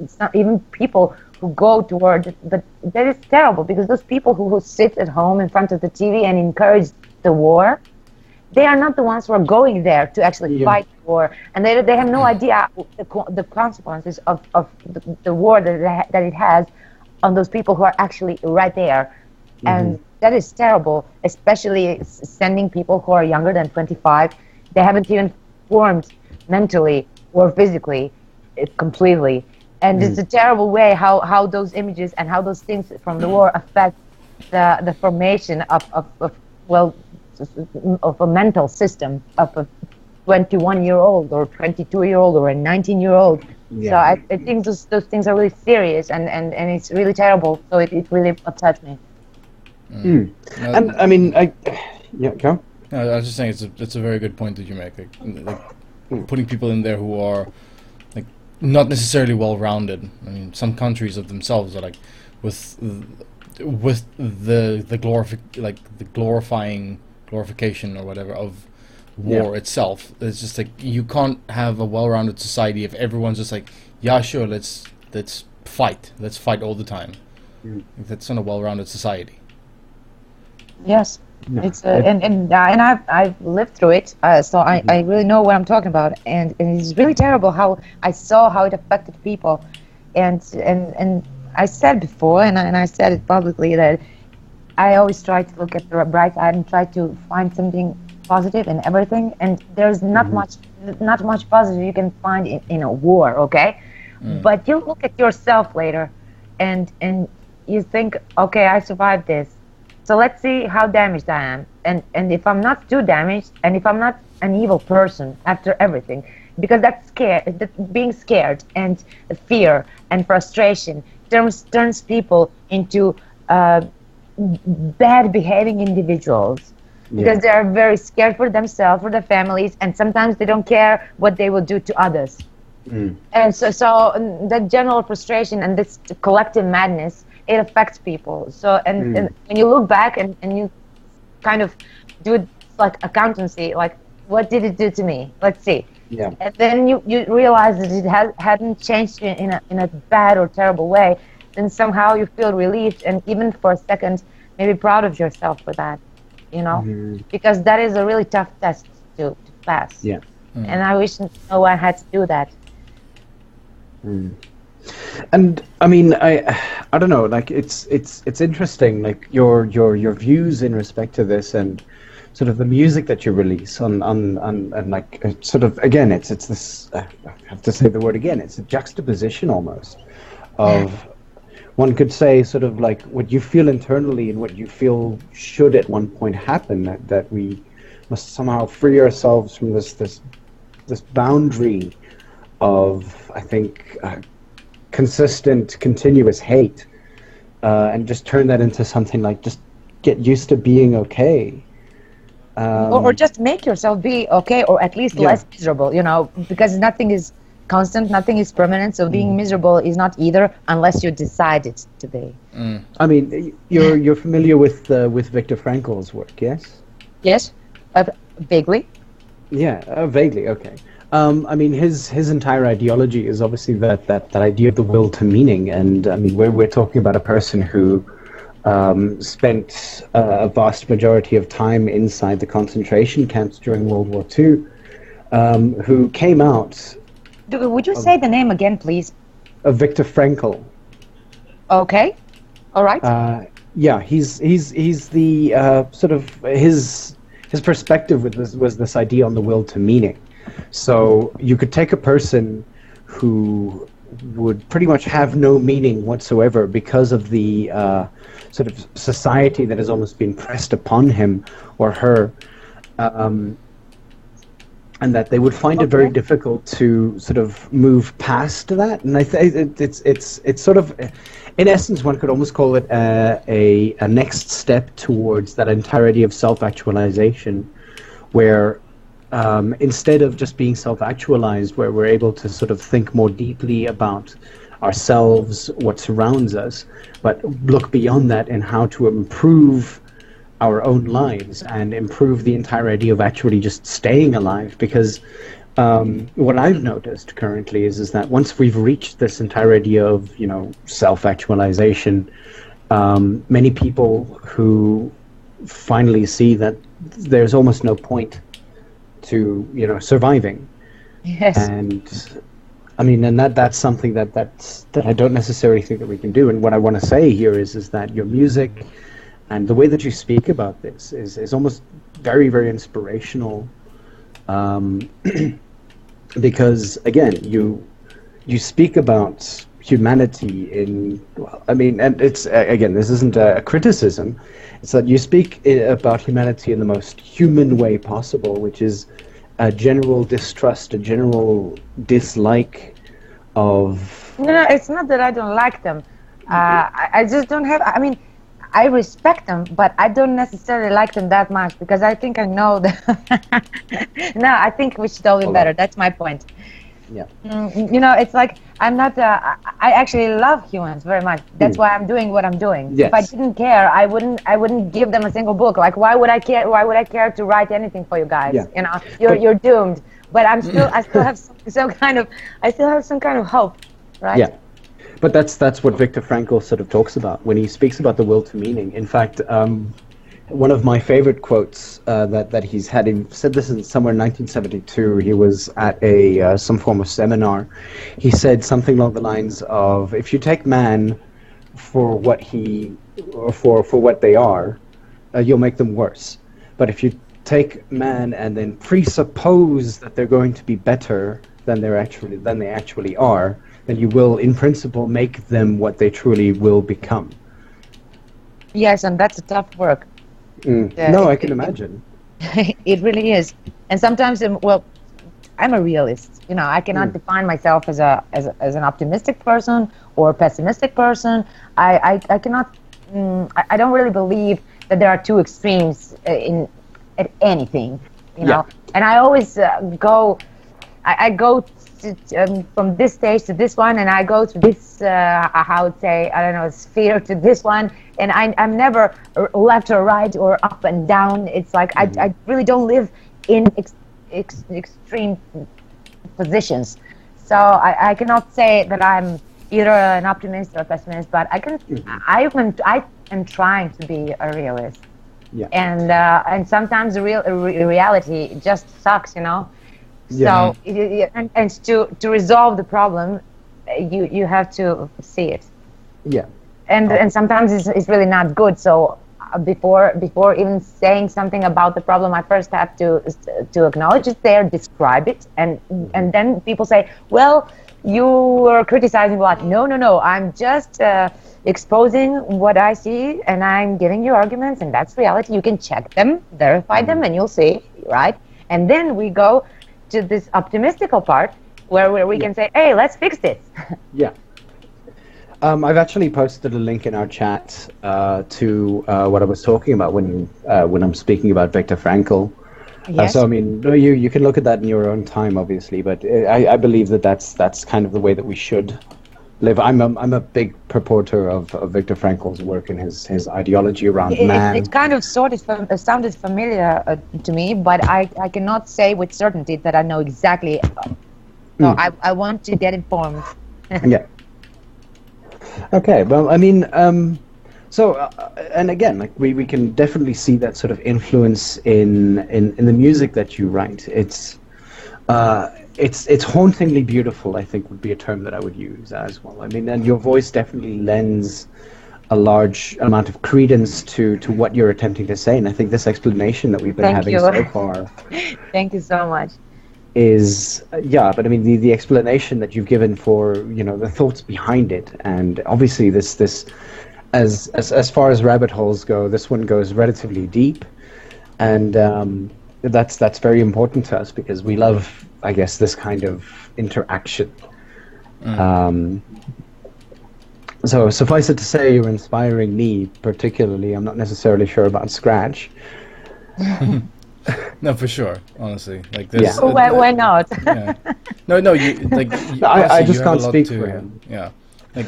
it's not even people who go toward it, but that is terrible, because those people who sit at home in front of the TV and encourage the war, they are not the ones who are going there to actually fight the war. And they have no idea the consequences of the war that it has on those people who are actually right there. And that is terrible, especially sending people who are younger than 25. They haven't even formed mentally or physically completely. And it's a terrible way how those images and how those things from the war affect the formation of a mental system of a 21-year-old or 22-year-old or a 19-year-old. Yeah. So I think those things are really serious, and it's really terrible. So it really upsets me. And I mean, go. No, I was just saying it's a very good point that you make. Like putting people in there who are like not necessarily well-rounded. I mean, some countries of themselves are like with the glorification or whatever of war itself. It's just like you can't have a well-rounded society if everyone's just like, yeah, sure, let's fight all the time. That's not a well-rounded society. Yes, No. It's and I've lived through it, so I really know what I'm talking about, and it's really terrible how I saw how it affected people, and I said before, and I said it publicly, that I always try to look at the bright side and try to find something positive in everything, and there's not much positive you can find in a war, okay? But you look at yourself later, and you think, okay, I survived this. So let's see how damaged I am, and if I'm not too damaged, and if I'm not an evil person after everything, because being scared and fear and frustration turns people into bad behaving individuals, because they are very scared for themselves, for their families, and sometimes they don't care what they will do to others. And so that general frustration and this collective madness, it affects people. So and when you look back and you kind of do it like accountancy, like what did it do to me? Let's see. Yeah. And then you realize that it hadn't changed you in a bad or terrible way. Then somehow you feel relieved, and even for a second, maybe proud of yourself for that. You know, because that is a really tough test to pass. Yeah. And I wish no one had to do that. And I mean, I don't know. Like it's interesting. Like your views in respect to this, and sort of the music that you release on and like sort of again, it's this. I have to say the word again. It's a juxtaposition almost of. One could say sort of like what you feel internally and what you feel should at one point happen. That we must somehow free ourselves from this boundary of, I think, consistent, continuous hate, and just turn that into something like just get used to being okay. Or just make yourself be okay, or at least less miserable, you know, because nothing is constant, nothing is permanent, so being miserable is not either, unless you decide it to be. I mean, you're familiar with Viktor Frankl's work, yes? Yes, vaguely. Yeah, vaguely, okay. I mean, his entire ideology is obviously that idea of the will to meaning, and I mean, we're talking about a person who spent a vast majority of time inside the concentration camps during World War II, who came out. Would you say the name again, please? Viktor Frankl. Okay, all right. Yeah, he's the sort of his perspective was this idea on the will to meaning. So you could take a person who would pretty much have no meaning whatsoever because of the sort of society that has almost been pressed upon him or her, and that they would find it very difficult to sort of move past that. And I think it's sort of, in essence, one could almost call it a next step towards that entirety of self-actualization, where instead of just being self-actualized, where we're able to sort of think more deeply about ourselves, what surrounds us, but look beyond that and how to improve our own lives and improve the entire idea of actually just staying alive. Because what I've noticed currently is that once we've reached this entire idea of, you know, self-actualization, many people who finally see that there's almost no point to, you know, surviving. Yes. And I mean, and that's something that I don't necessarily think that we can do. And what I want to say here is that your music and the way that you speak about this is almost very, very inspirational. Because again, you speak about humanity in, well, I mean, and it's, again, this isn't a criticism. It's that you speak about humanity in the most human way possible, which is a general distrust, a general dislike of... No, it's not that I don't like them. I just don't have, I mean, I respect them, but I don't necessarily like them that much, because I think I know that. No, I think we should all be better. That's my point. Yeah. You know, it's like I'm not. I actually love humans very much. That's why I'm doing what I'm doing. Yes. If I didn't care, I wouldn't give them a single book. Like, why would I care? Why would I care to write anything for you guys? Yeah. You know, you're doomed. But I still have some kind of hope, right? Yeah. But that's what Viktor Frankl sort of talks about when he speaks about the will to meaning. In fact, one of my favorite quotes that he's had. He said this in somewhere in 1972. He was at a some form of seminar. He said something along the lines of, "If you take man for what he or for what they are, you'll make them worse. But if you take man and then presuppose that they're going to be better than they actually are, then you will, in principle, make them what they truly will become." Yes, and that's a tough work. No, I can imagine. It really is. And sometimes, well, I'm a realist. You know, I cannot define myself as an optimistic person or a pessimistic person. I cannot. I don't really believe that there are two extremes at anything. You know, and I always go. I go from this stage to this one, and I go to this, how would say, I don't know, sphere to this one, and I'm never left or right or up and down. It's like I really don't live in extreme positions. So I cannot say that I'm either an optimist or a pessimist, but I am trying to be a realist. Yeah. And sometimes the reality just sucks, you know. So and to resolve the problem, you have to see it. Yeah. And sometimes it's really not good. So before even saying something about the problem, I first have to acknowledge it there, describe it, and then people say, well, you were criticizing what? No. I'm just exposing what I see, and I'm giving you arguments, and that's reality. You can check them, verify them, and you'll see, right? And then we go to this optimistical part where we can say, hey, let's fix this. Yeah. I've actually posted a link in our chat to what I was talking about when I'm speaking about Viktor Frankl. Yes. So I mean, you can look at that in your own time, obviously, but I believe that's kind of the way that we should live. I'm a big purporter of Viktor Frankl's work and his ideology around man. It kind of sounded familiar to me, but I cannot say with certainty that I know exactly. So I want to get informed. Yeah. Okay. Well, I mean, so and again, like we can definitely see that sort of influence in the music that you write. It's hauntingly beautiful, I think, would be a term that I would use as well. I mean, and your voice definitely lends a large amount of credence to what you're attempting to say, and I think this explanation that we've been having so far Thank you so much. is but I mean the explanation that you've given for, you know, the thoughts behind it, and obviously this as far as rabbit holes go, this one goes relatively deep, and that's very important to us because we love, I guess, this kind of interaction. So suffice it to say, you're inspiring me particularly. I'm not necessarily sure about Scratch. No, for sure. Honestly, like this. Yeah. Why not? Yeah. No. You like. I just can't speak for him. Yeah. Like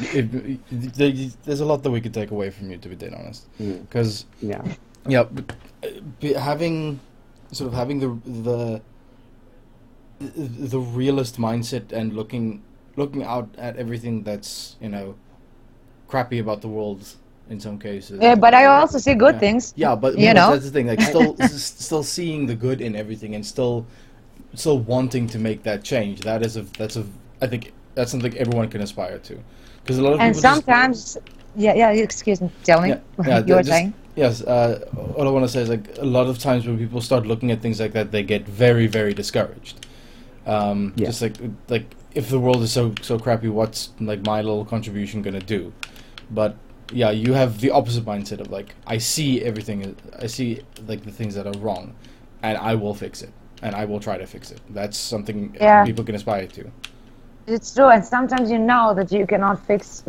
there's a lot that we could take away from you, to be dead honest. Because having the realist mindset and looking out at everything that's, you know, crappy about the world in some cases. Yeah, but I also see good things. Yeah, but you know, that's the thing. Like still seeing the good in everything and still wanting to make that change. I think that's something everyone can aspire to. Because a lot of people sometimes, excuse me, tell me what you were saying. Yes, all I want to say is, like, a lot of times when people start looking at things like that, they get very, very discouraged. Just like if the world is so crappy, what's like my little contribution gonna do? But yeah, you have the opposite mindset of like, I see everything, I see like the things that are wrong, and I will fix it, and I will try to fix it. That's something people can aspire to. It's true, and sometimes you know that you cannot fix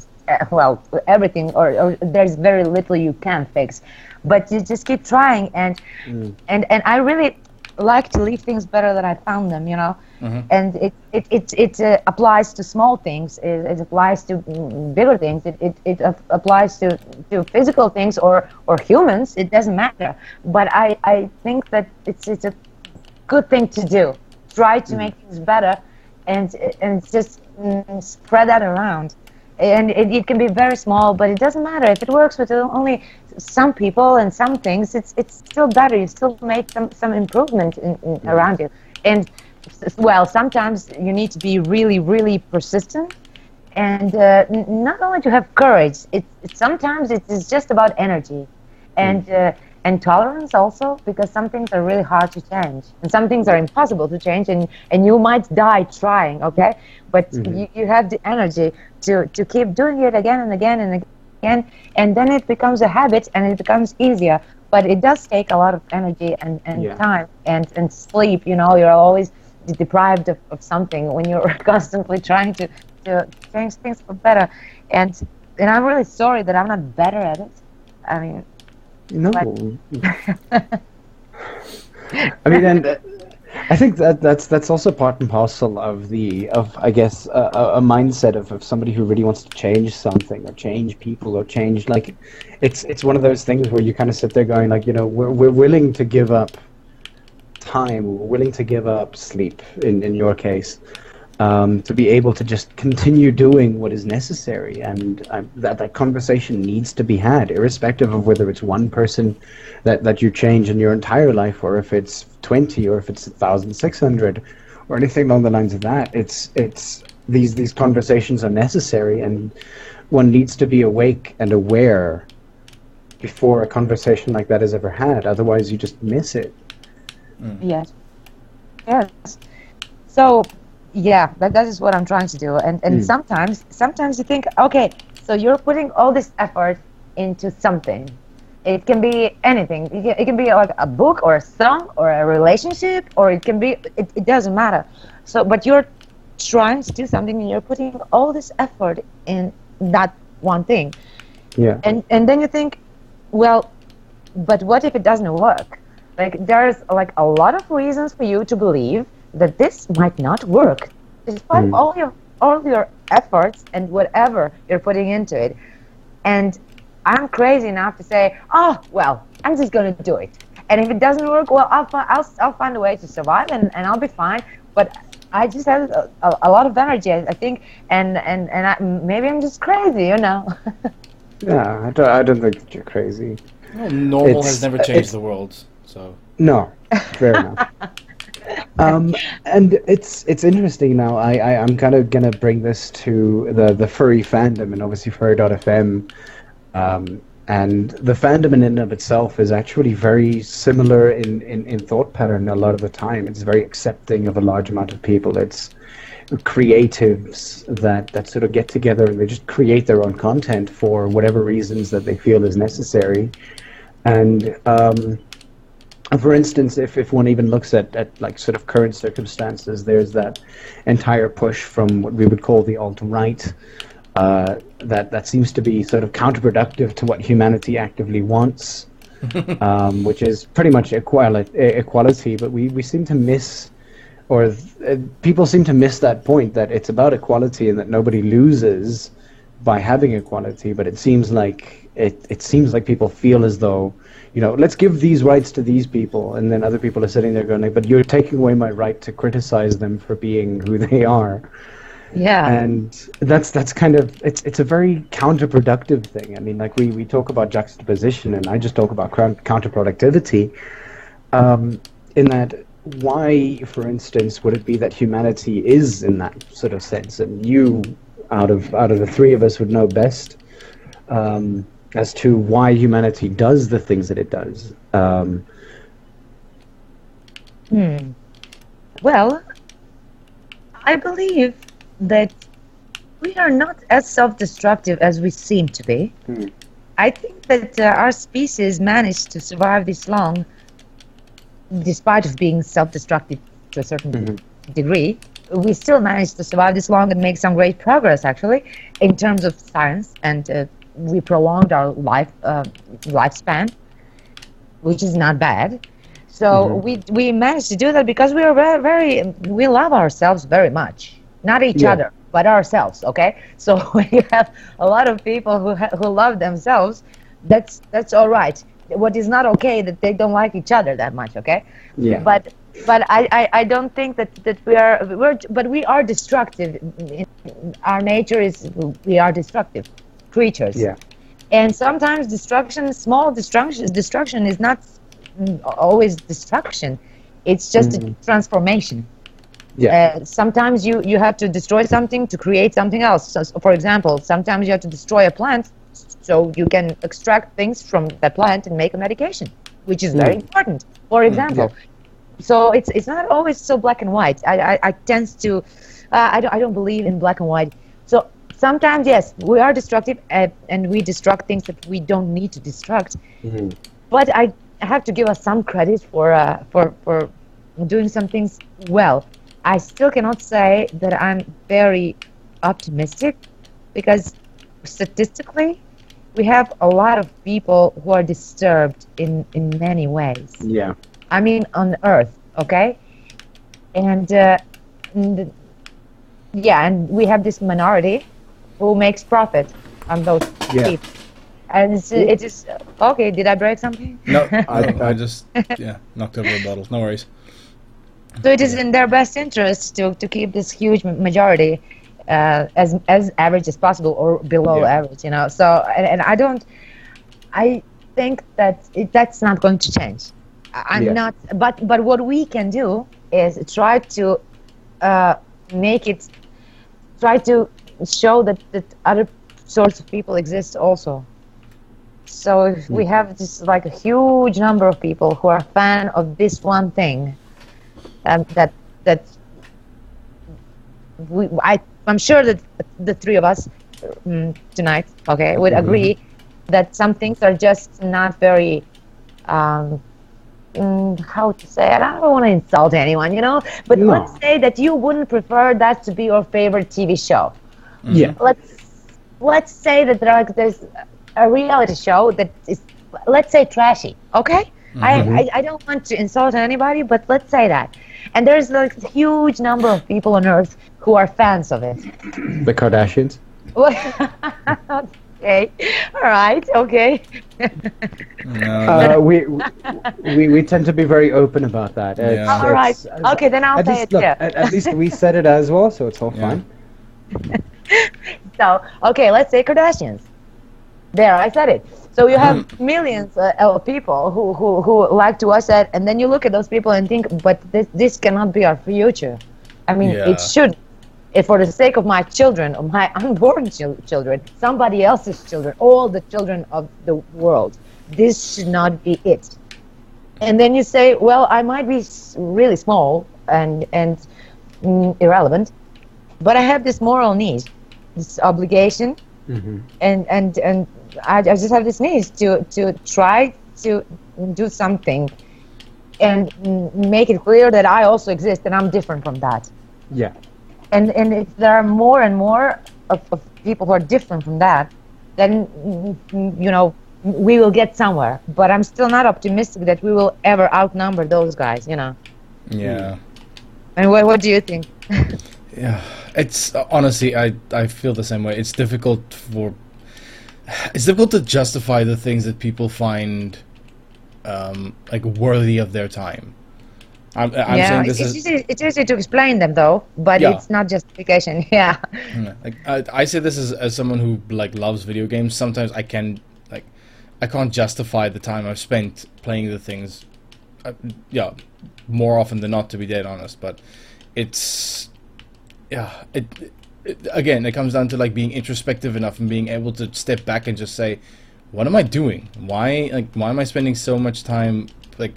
everything, or there's very little you can fix, but you just keep trying, and I really like to leave things better than I found them, you know. And it applies to small things, it applies to bigger things, it applies to physical things or humans. It doesn't matter, but I think that it's a good thing to do. Try to make things better, and just spread that around. And it can be very small, but it doesn't matter if it works with only some people and some things, it's still better. You still make some improvement around you. And well, sometimes you need to be really, really persistent, and not only to have courage. Sometimes it's just about energy, and tolerance also, because some things are really hard to change, and some things are impossible to change, and you might die trying. Okay, but you have the energy to keep doing it again and again and again, and then it becomes a habit, and it becomes easier. But it does take a lot of energy and time and sleep. You know, you're always deprived of something when you're constantly trying to change things for better. And I'm really sorry that I'm not better at it. I mean, no. I mean, and I think that's also part and parcel of I guess a mindset of somebody who really wants to change something or change people or change, like it's one of those things where you kind of sit there going like, you know, we're willing to give up time, we're willing to give up sleep in your case, to be able to just continue doing what is necessary, and that conversation needs to be had, irrespective of whether it's one person that you change in your entire life, or if it's 20, or if it's 1,600, or anything along the lines of that. It's these conversations are necessary, and one needs to be awake and aware before a conversation like that is ever had. Otherwise, you just miss it. Yes. So, yeah, that is what I'm trying to do. And sometimes you think, okay, so you're putting all this effort into something. It can be anything. It can be like a book or a song or a relationship, or it can be, it doesn't matter. So, but you're trying to do something, and you're putting all this effort in that one thing. Yeah. And then you think, well, but what if it doesn't work? Like, there's like a lot of reasons for you to believe that this might not work, despite all your efforts and whatever you're putting into it. And I'm crazy enough to say, oh well, I'm just gonna do it. And if it doesn't work, well, I'll find a way to survive, and I'll be fine. But I just have a lot of energy, I think, and maybe I'm just crazy, you know. Yeah, I don't think that you're crazy. Well, normal has never changed the world, so. No, fair enough. And it's interesting now. I'm kind of gonna bring this to the furry fandom, and obviously furry.fm. And the fandom in and of itself is actually very similar in thought pattern a lot of the time. It's very accepting of a large amount of people. It's creatives that sort of get together and they just create their own content for whatever reasons that they feel is necessary. And for instance, if one even looks at like sort of current circumstances, there's that entire push from what we would call the alt-right, that seems to be sort of counterproductive to what humanity actively wants, which is pretty much equality. But we seem to miss, or people seem to miss that point, that it's about equality and that nobody loses by having equality. But it seems like people feel as though, you know, let's give these rights to these people, and then other people are sitting there going, but you're taking away my right to criticize them for being who they are. Yeah. And that's kind of, it's a very counterproductive thing. I mean, like we talk about juxtaposition, and I just talk about counterproductivity, in that, why, for instance, would it be that humanity is in that sort of sense, and you, out of the three of us, would know best, as to why humanity does the things that it does. Well, I believe that we are not as self-destructive as we seem to be. I think that our species managed to survive this long, despite of being self-destructive to a certain degree. We still managed to survive this long and make some great progress, actually, in terms of science, and we prolonged our lifespan, which is not bad. So we managed to do that because we are we love ourselves very much. Not each other, but ourselves, okay? So when you have a lot of people who love themselves, that's all right. What is not okay that they don't like each other that much, okay? Yeah. But I don't think that we are destructive. Our nature is, we are destructive creatures. Yeah. And sometimes small destruction is not always destruction. It's just a transformation. Yeah. Sometimes you have to destroy something to create something else. So, for example, sometimes you have to destroy a plant so you can extract things from that plant and make a medication, which is very important, for example. So it's not always so black and white. I tend to, I don't believe in black and white. So sometimes, yes, we are destructive and we destruct things that we don't need to destruct. But I have to give us some credit for doing some things well. I still cannot say that I'm very optimistic because statistically, we have a lot of people who are disturbed in many ways. Yeah. I mean, on Earth, okay? And and we have this minority who makes profit on those people. And it is okay. Did I break something? No, I just knocked over a bottle. No worries. So it is in their best interest to keep this huge majority as average as possible or below average, you know. So and I think that that's not going to change. I'm not. But what we can do is try to try to show that other sorts of people exist also. So if we have this like a huge number of people who are a fan of this one thing, I'm sure that the three of us tonight, okay, would agree that some things are just not very, how to say it? I don't want to insult anyone, you know, but let's say that you wouldn't prefer that to be your favorite TV show. Yeah. Let's say that there's a reality show that is, let's say, trashy, okay? I don't want to insult anybody, but let's say that. And there's like a huge number of people on Earth who are fans of it. The Kardashians? Okay. All right. Okay. We tend to be very open about that. All right. Okay, then I'll say it. Look, at least we said it as well, so it's all fine. So, okay, let's say Kardashians. There, I said it. So you have millions of people who like to watch that, and then you look at those people and think, but this cannot be our future. I mean, it should. If for the sake of my children, of my unborn children, somebody else's children, all the children of the world, this should not be it. And then you say, well, I might be really small and irrelevant, but I have this moral need, this obligation, and I just have this need to try to do something and make it clear that I also exist and I'm different from that. Yeah. And if there are more and more of people who are different from that, then, you know, we will get somewhere. But I'm still not optimistic that we will ever outnumber those guys, you know. Yeah. And what do you think? Yeah, it's honestly, I feel the same way. It's difficult to justify the things that people find like worthy of their time. I'm saying this it's easy to explain them though, but it's not justification. Yeah. Like I say this as someone who like loves video games. Sometimes I can't justify the time I've spent playing the things. More often than not, to be dead honest. But it's again, it comes down to like being introspective enough and being able to step back and just say, what am I doing? Why am I spending so much time like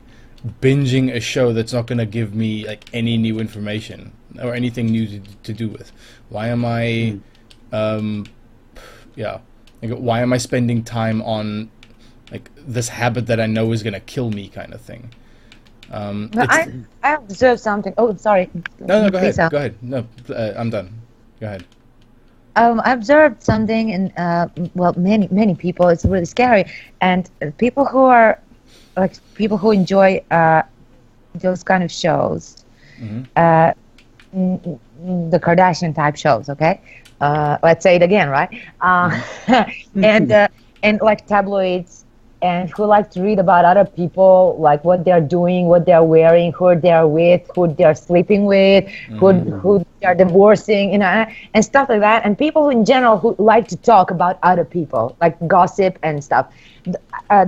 binging a show that's not going to give me like any new information or anything new to do with? Why am I why am I spending time on like this habit that I know is going to kill me kind of thing? I observed something. Oh, sorry. No, go ahead. Go ahead. No, I'm done. Go ahead. I observed something in many people. It's really scary, and people who are like people who enjoy those kind of shows, the Kardashian type shows. Okay, let's say it again, right? And like tabloids and who like to read about other people, like what they're doing, what they're wearing, who they're with, who they're sleeping with, who they're divorcing, and stuff like that. And people in general who like to talk about other people, like gossip and stuff.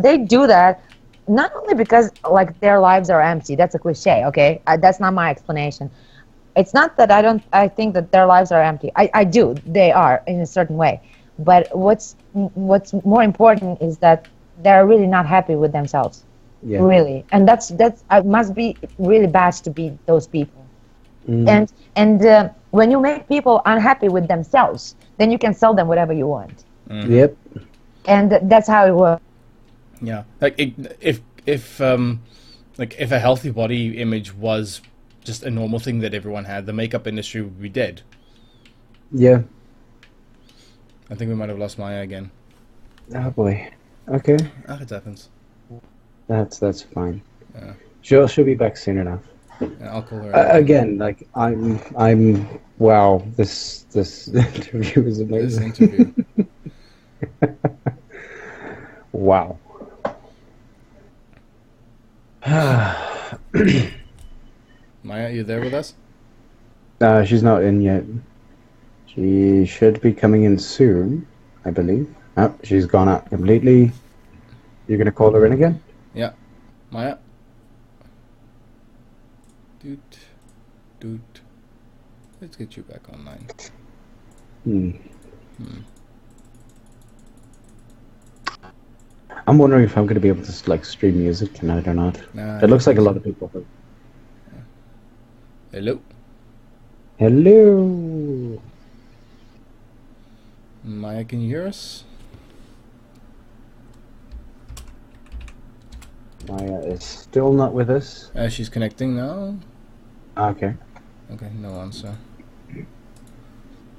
They do that not only because like their lives are empty. That's a cliche, okay? That's not my explanation. It's not that I think that their lives are empty. I do. They are in a certain way. But what's more important is that they're really not happy with themselves. Yeah. Really. And that's must be really bad to be those people. And when you make people unhappy with themselves, then you can sell them whatever you want. Yep. And that's how it works. Yeah. Like if a healthy body image was just a normal thing that everyone had, the makeup industry would be dead. Yeah. I think we might have lost Maja again. Oh boy. Okay. It happens. That's fine. Yeah. She'll be back soon enough. Yeah, I'll call her. Again, like I'm. Wow, this interview is amazing. This interview. Wow. Maja, you there with us? She's not in yet. She should be coming in soon, I believe. Oh, she's gone out completely. You're gonna call her in again? Yeah. Maja? Doot. Let's get you back online. I'm wondering if I'm gonna be able to like stream music tonight or not. It looks like a lot of people. But... Hello? Hello? Maja, can you hear us? Maja is still not with us. She's connecting now. Okay. Okay, no answer.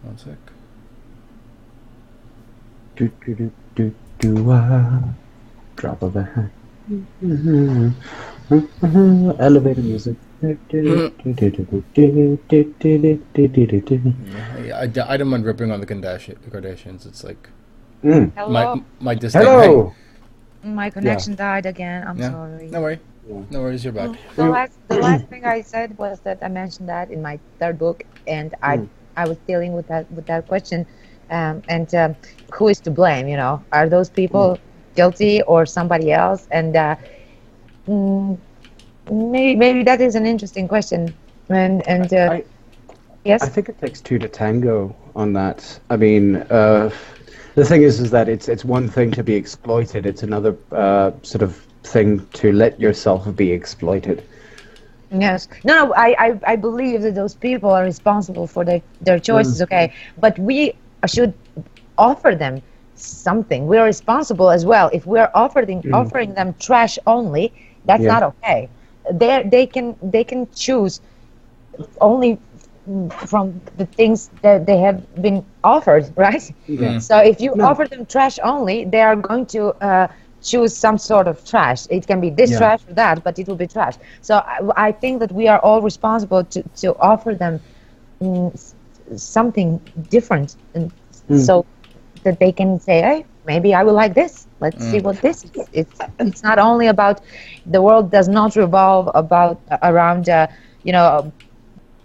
One sec. Drop of a hat. Elevator music. I don't mind ripping on the Kardashians. It's like Hello. my distinct. Hello. My connection died again. I'm sorry. No worry. No worries. You're back. The last thing I said was that I mentioned that in my third book, and I was dealing with that question, and who is to blame? You know, are those people guilty or somebody else? And maybe that is an interesting question. And yes, I think it takes two to tango on that. I mean, the thing is that it's one thing to be exploited. It's another sort of thing to let yourself be exploited. Yes. No, I believe that those people are responsible for their choices, okay? But we should offer them something. We are responsible as well. If we are offering them trash only, that's not okay. They can choose only from the things that they have been offered, right? Yeah. So if you offer them trash only, they are going to choose some sort of trash. It can be this trash or that, but it will be trash. So I think that we are all responsible to offer them something different, and so that they can say, hey, maybe I will like this. Let's see what this is. It's not only about, the world does not revolve around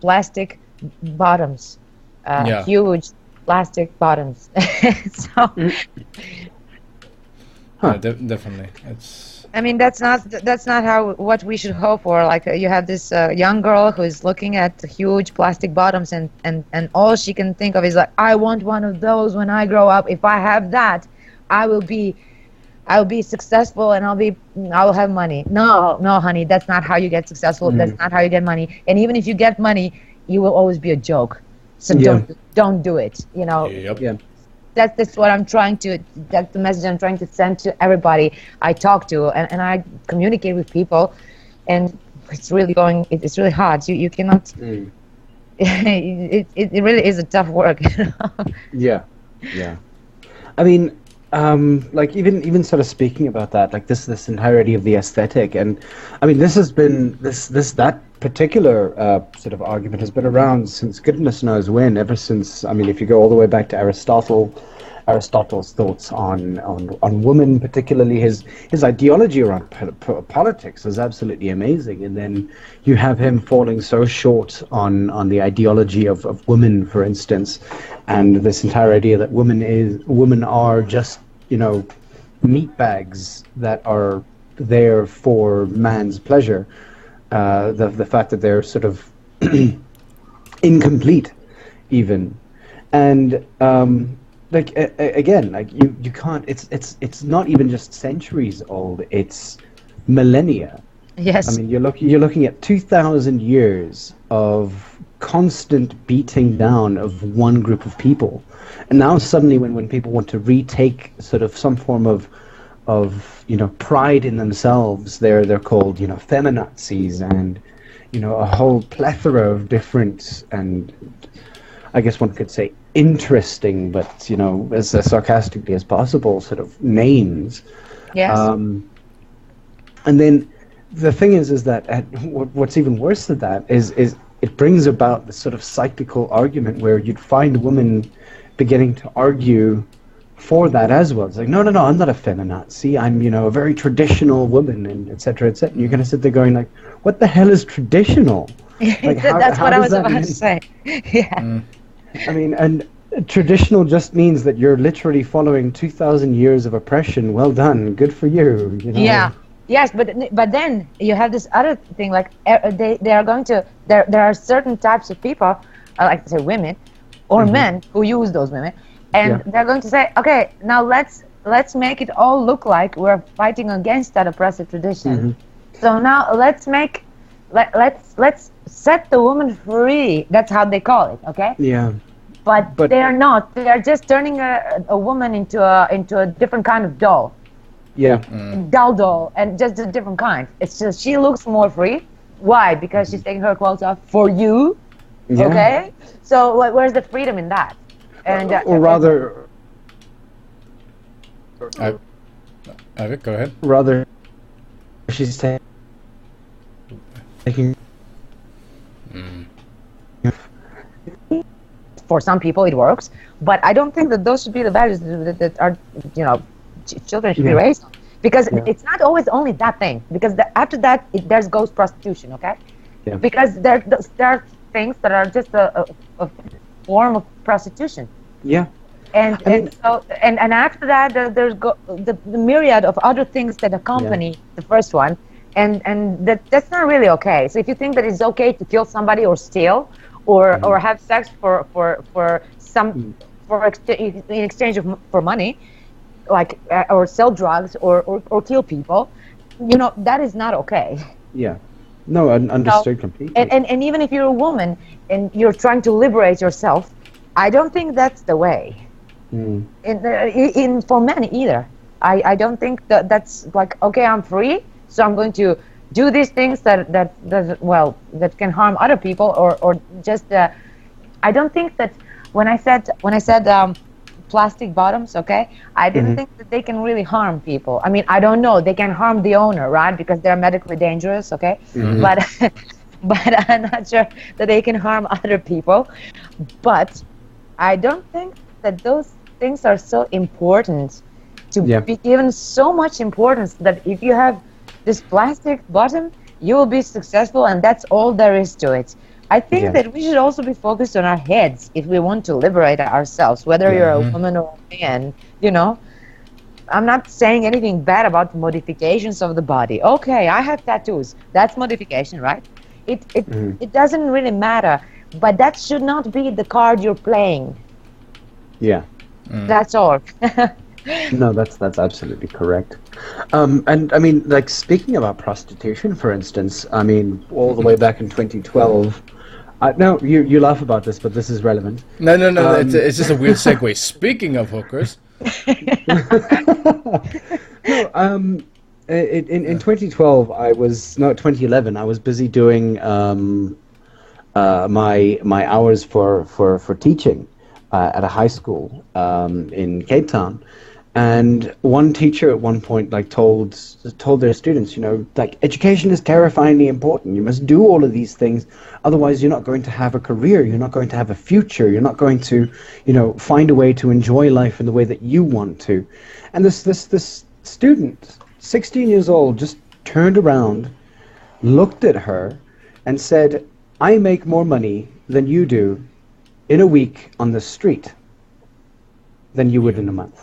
plastic bottoms, huge plastic bottoms. So definitely, it's. I mean, that's not what we should hope for. Like you have this young girl who is looking at huge plastic bottoms, and all she can think of is like, I want one of those when I grow up. If I have that, I will be successful, and I'll have money. No, honey, that's not how you get successful. That's not how you get money. And even if you get money, you will always be a joke. So don't do it. You know. Yep. Yeah. That's what I'm trying to. That's the message I'm trying to send to everybody I talk to, and I communicate with people, and it's really it's really hard. You cannot. It really is a tough work. You know? Yeah. I mean, like even sort of speaking about that, like this entirety of the aesthetic, and I mean, this has been that particular sort of argument has been around since goodness knows when, ever since, I mean, if you go all the way back to Aristotle Aristotle's thoughts on women, particularly his ideology around politics is absolutely amazing. And then you have him falling so short on the ideology of women, for instance, and this entire idea that women are just, meat bags that are there for man's pleasure. The fact that they're sort of incomplete, even, and again, you can't. It's not even just centuries old. It's millennia. Yes. I mean, you're looking at 2,000 years of constant beating down of one group of people, and now suddenly, when people want to retake sort of some form of pride in themselves, they're called feminazis, and a whole plethora of different, and I guess one could say interesting, but as sarcastically as possible, sort of names. Yes. And then the thing is that what's even worse than that is it brings about this sort of cyclical argument where you'd find women beginning to argue for that as well. It's like, no, I'm not a feminazi. I'm, a very traditional woman, and et cetera, et cetera. And you're going to sit there going like, what the hell is traditional? Like, That's what I was about to say. Yeah. I mean, and traditional just means that you're literally following 2,000 years of oppression. Well done. Good for you. Yeah. Yes, but then you have this other thing, like they are going to, there are certain types of people, I like to say women, or men who use those women, and they're going to say, okay, now let's make it all look like we're fighting against that oppressive tradition. So now let's set the woman free. That's how they call it, okay? Yeah. But they are not. They are just turning a woman into a different kind of doll. Yeah. Doll, and just a different kind. It's just she looks more free. Why? Because she's taking her clothes off for you. Yeah. Okay. So where's the freedom in that? And or rather, Avik, go ahead. Rather, she's taking. For some people, it works, but I don't think that those should be the values that are, children should be raised on, because it's not always only that thing. Because after that, there's goes prostitution, okay? Yeah. Because there are things that are just a form of prostitution. Yeah. And after that, there's the myriad of other things that accompany the first one, and that's not really okay. So if you think that it's okay to kill somebody or steal, or have sex in exchange for money, like or sell drugs or kill people, that is not okay. Yeah, no, understood completely. And even if you're a woman and you're trying to liberate yourself, I don't think that's the way. In for men either, I don't think that's like, okay, I'm free, so I'm going to do these things that can harm other people, or just I don't think that when I said plastic bottoms, okay, I didn't think that they can really harm people. I mean, I don't know, they can harm the owner, right, because they're medically dangerous, okay, but I'm not sure that they can harm other people. But I don't think that those things are so important to be given so much importance that if you have this plastic bottom, you will be successful, and that's all there is to it. I think that we should also be focused on our heads if we want to liberate ourselves, whether you're a woman or a man, I'm not saying anything bad about modifications of the body. Okay, I have tattoos. That's modification, right? It doesn't really matter, but that should not be the card you're playing. Yeah. That's all. No, that's absolutely correct. And I mean, like, speaking about prostitution, for instance, I mean, all the way back in 2012. No, you laugh about this, but this is relevant. No. It's just a weird segue. Speaking of hookers. No, in 2012, 2011, I was busy doing my hours for teaching at a high school in Cape Town. And one teacher at one point like told their students, like education is terrifyingly important. You must do all of these things, otherwise you're not going to have a career. You're not going to have a future. You're not going to, find a way to enjoy life in the way that you want to. And this student, 16 years old, just turned around, looked at her, and said, "I make more money than you do in a week on the street than you would in a month."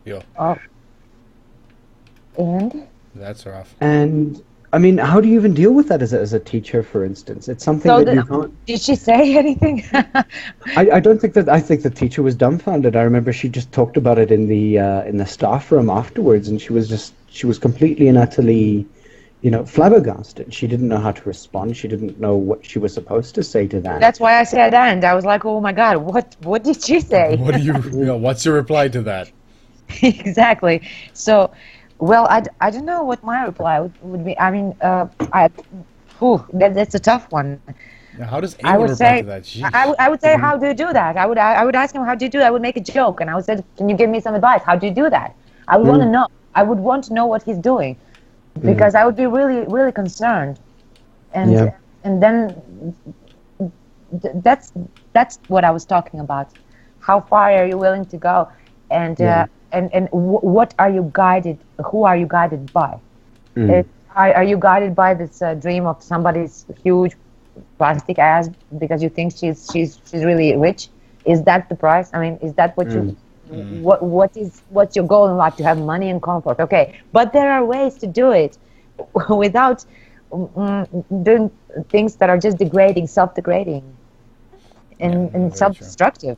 Yeah. Oh. And? That's rough. And I mean, how do you even deal with that as a teacher, for instance? It's something that you can't. Did she say anything? I don't think that. I think the teacher was dumbfounded. I remember she just talked about it in the staff room afterwards, and she was completely and utterly, flabbergasted. She didn't know how to respond. She didn't know what she was supposed to say to that. That's why I said that, and I was like, "Oh my God, what did she say?" What's your reply to that? Exactly. So, well, I don't know what my reply would be. I mean, that's a tough one. Now, how does anyone reply to that? I would say, how do you do that? I would ask him, how do you do that? I would make a joke, and I would say, can you give me some advice? How do you do that? I would want to know. I would want to know what he's doing, because I would be really, really concerned. And then that's what I was talking about. How far are you willing to go? And what are you guided? Who are you guided by? Are you guided by this dream of somebody's huge plastic ass because you think she's really rich? Is that the price? I mean, is that what you? What's your goal in life? To have money and comfort? Okay, but there are ways to do it without doing things that are just degrading, self-degrading, and self-destructive,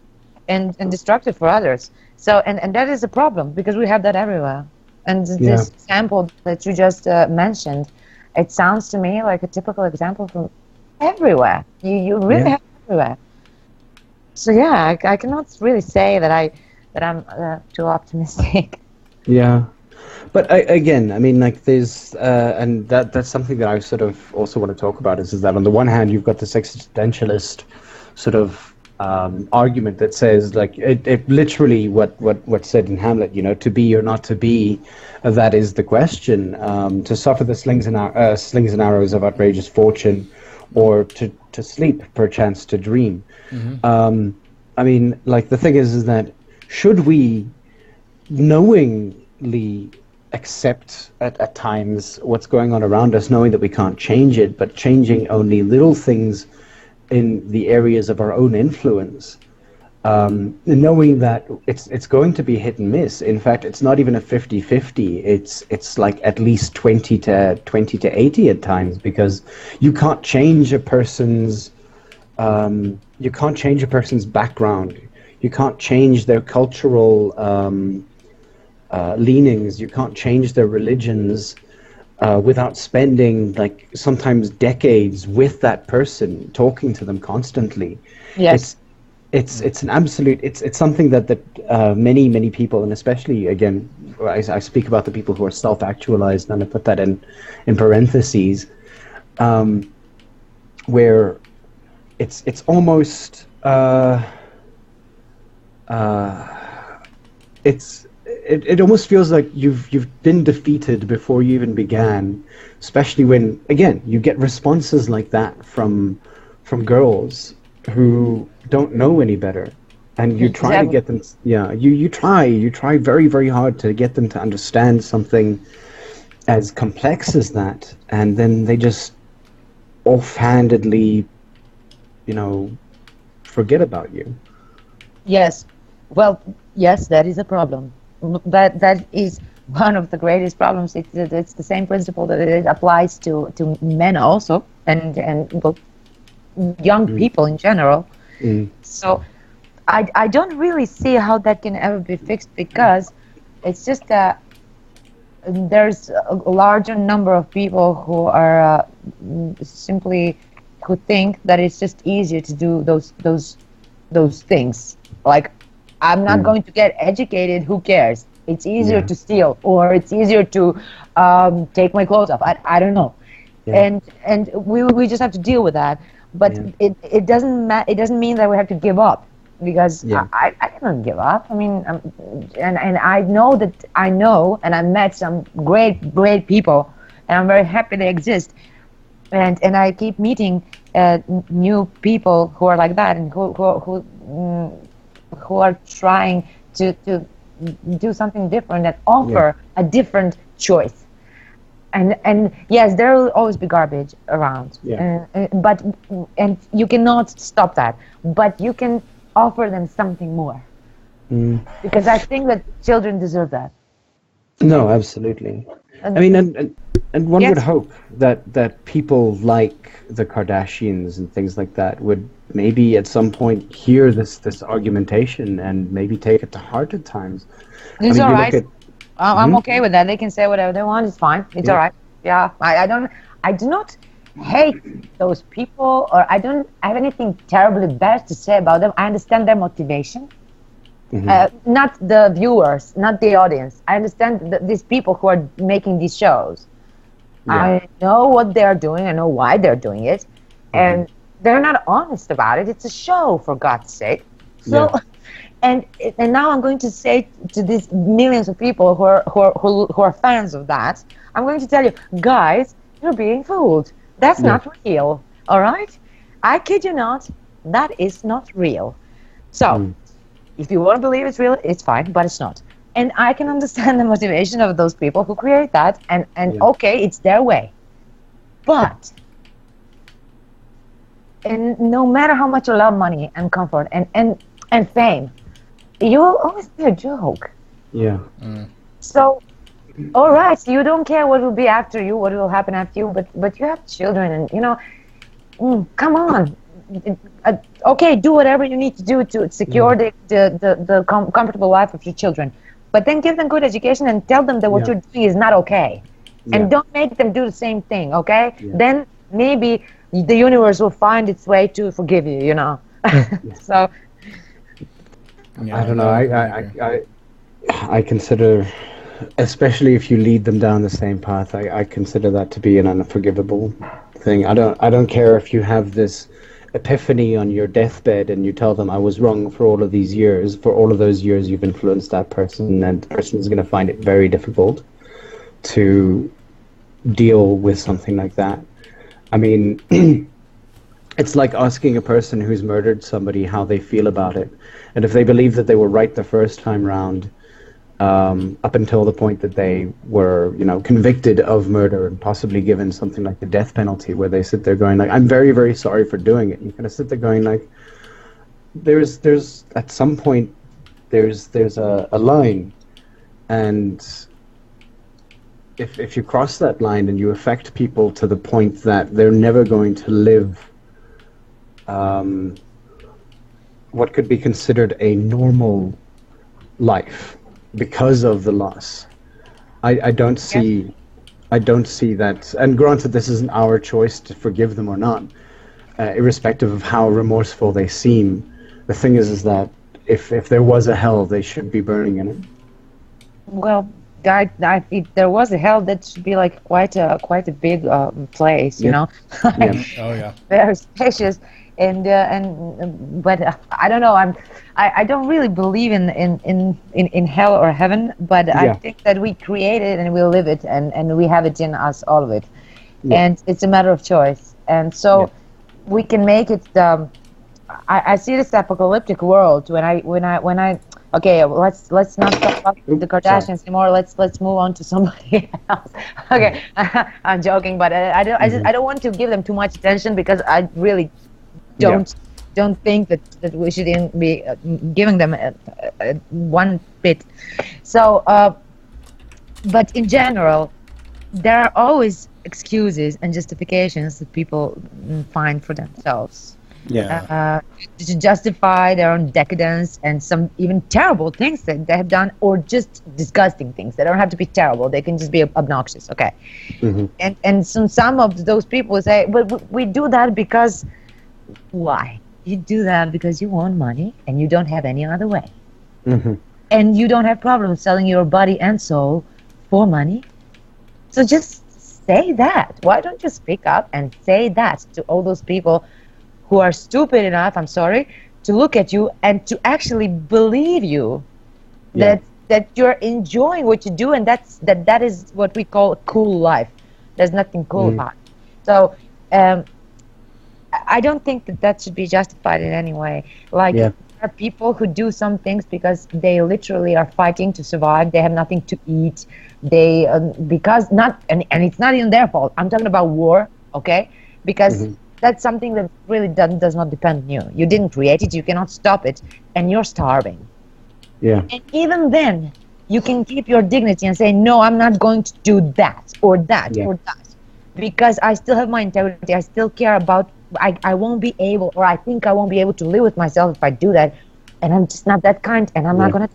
and destructive for others. So, and that is a problem, because we have that everywhere. And this example that you just mentioned, it sounds to me like a typical example from everywhere. You really have it everywhere. So yeah, I cannot really say that I'm too optimistic. Yeah, but again, I mean, like there's and that's something that I sort of also want to talk about is that on the one hand you've got this existentialist sort of argument that says, like, it literally what's said in Hamlet, to be or not to be, that is the question. To suffer the slings and arrows of outrageous fortune, or to sleep, perchance to dream. I mean, like, the thing is that should we knowingly accept at times what's going on around us, knowing that we can't change it, but changing only little things in the areas of our own influence, knowing that it's going to be hit and miss. In fact, it's not even a 50-50. It's like at least 20 to 80 at times, because you can't change a person's background. You can't change their cultural leanings. You can't change their religions. Without spending like sometimes decades with that person, talking to them constantly. Yes, it's an absolute. It's something that many people, and especially again, I speak about the people who are self-actualized, and I put that in parentheses, where it's almost It almost feels like you've been defeated before you even began, especially when, again, you get responses like that from girls who don't know any better, and you try to get them. Yeah, you try very, very hard to get them to understand something as complex as that, and then they just offhandedly, forget about you. Yes, well, yes, that is a problem. That is one of the greatest problems. It's the same principle that it applies to men also, and young people in general. So I don't really see how that can ever be fixed, because it's just that there's a larger number of people who are who think that it's just easier to do those things. Like, I'm not going to get educated, who cares? It's easier to steal, or it's easier to take my clothes off. I don't know. And we just have to deal with that. But it doesn't mean that we have to give up. because Yeah. I cannot give up. I mean, and I know that and I met some great people, and I'm very happy they exist, and I keep meeting new people who are like that, and who are trying to do something different and offer a different choice. And yes, there will always be garbage around, but you cannot stop that. But you can offer them something more, because I think that children deserve that. No, absolutely. I mean, and one would hope that people like the Kardashians and things like that would maybe at some point hear this argumentation and maybe take it to heart at times. It's all right. I'm okay with that. They can say whatever they want. It's fine. It's all right. Yeah. I do not hate those people, or I don't have anything terribly bad to say about them. I understand their motivation. Not the viewers, not the audience. I understand these people who are making these shows. I know what they're doing. I know why they're doing it. And they're not honest about it. It's a show, for God's sake. So, and now I'm going to say to these millions of people who are fans of that, I'm going to tell you, guys, you're being fooled. That's not real. All right? I kid you not. That is not real. So, if you want to believe it's real, it's fine, but it's not. And I can understand the motivation of those people who create that, and okay, it's their way. But, and no matter how much you love money and comfort and fame, you will always be a joke. Yeah. So, all right, so you don't care what will be after you, what will happen after you, but you have children, and you know, come on. Okay, do whatever you need to do to secure the comfortable life of your children, but then give them good education and tell them that what you're doing is not okay, and don't make them do the same thing. Okay, then maybe the universe will find its way to forgive you. You know, so I don't know. I consider, especially if you lead them down the same path, I consider that to be an unforgivable thing. I don't care if you have this epiphany on your deathbed and you tell them I was wrong for all of these years. For all of those years you've influenced that person, and the person is going to find it very difficult to deal with something like that. I mean, it's like asking a person who's murdered somebody how they feel about it. And if they believe that they were right the first time round, up until the point that they were, you know, convicted of murder and possibly given something like the death penalty, where they sit there going like, I'm very, very sorry for doing it. You kind of sit there going like, there's at some point there's a line, and if you cross that line and you affect people to the point that they're never going to live what could be considered a normal life because of the loss, I don't see that. And granted, this isn't our choice to forgive them or not, irrespective of how remorseful they seem. The thing is that if there was a hell, they should be burning in it. Well, if there was a hell, that should be like quite a big place, you know. Oh yeah. Very spacious. And but I don't know. I don't really believe in hell or heaven, but I think that we create it and we live it, and we have it in us, all of it, and it's a matter of choice. And so we can make it. I see this apocalyptic world when I. Okay, let's not talk about the Kardashians anymore. Let's move on to somebody else. Okay, I'm joking, but I don't want to give them too much attention, because I really don't think that we shouldn't be giving them one bit. So, but in general, there are always excuses and justifications that people find for themselves. To justify their own decadence and some even terrible things that they have done, or just disgusting things. They don't have to be terrible. They can just be obnoxious. Okay. And some of those people say, but we do that because. Why? You do that because you want money and you don't have any other way. And you don't have problems selling your body and soul for money. So just say that. Why don't you speak up and say that to all those people who are stupid enough, I'm sorry, to look at you and to actually believe you that you're enjoying what you do, and that is what we call a cool life. There's nothing cool about it. So I don't think that should be justified in any way. Like, there are people who do some things because they literally are fighting to survive. They have nothing to eat. They because not and it's not even their fault. I'm talking about war, okay? Because that's something that really does not depend on you. You didn't create it. You cannot stop it, and you're starving. Yeah. And even then, you can keep your dignity and say, no, I'm not going to do that or that or that, because I still have my integrity. I still care about. I won't be able, or I think I won't be able to live with myself if I do that, and I'm just not that kind, and I'm not gonna.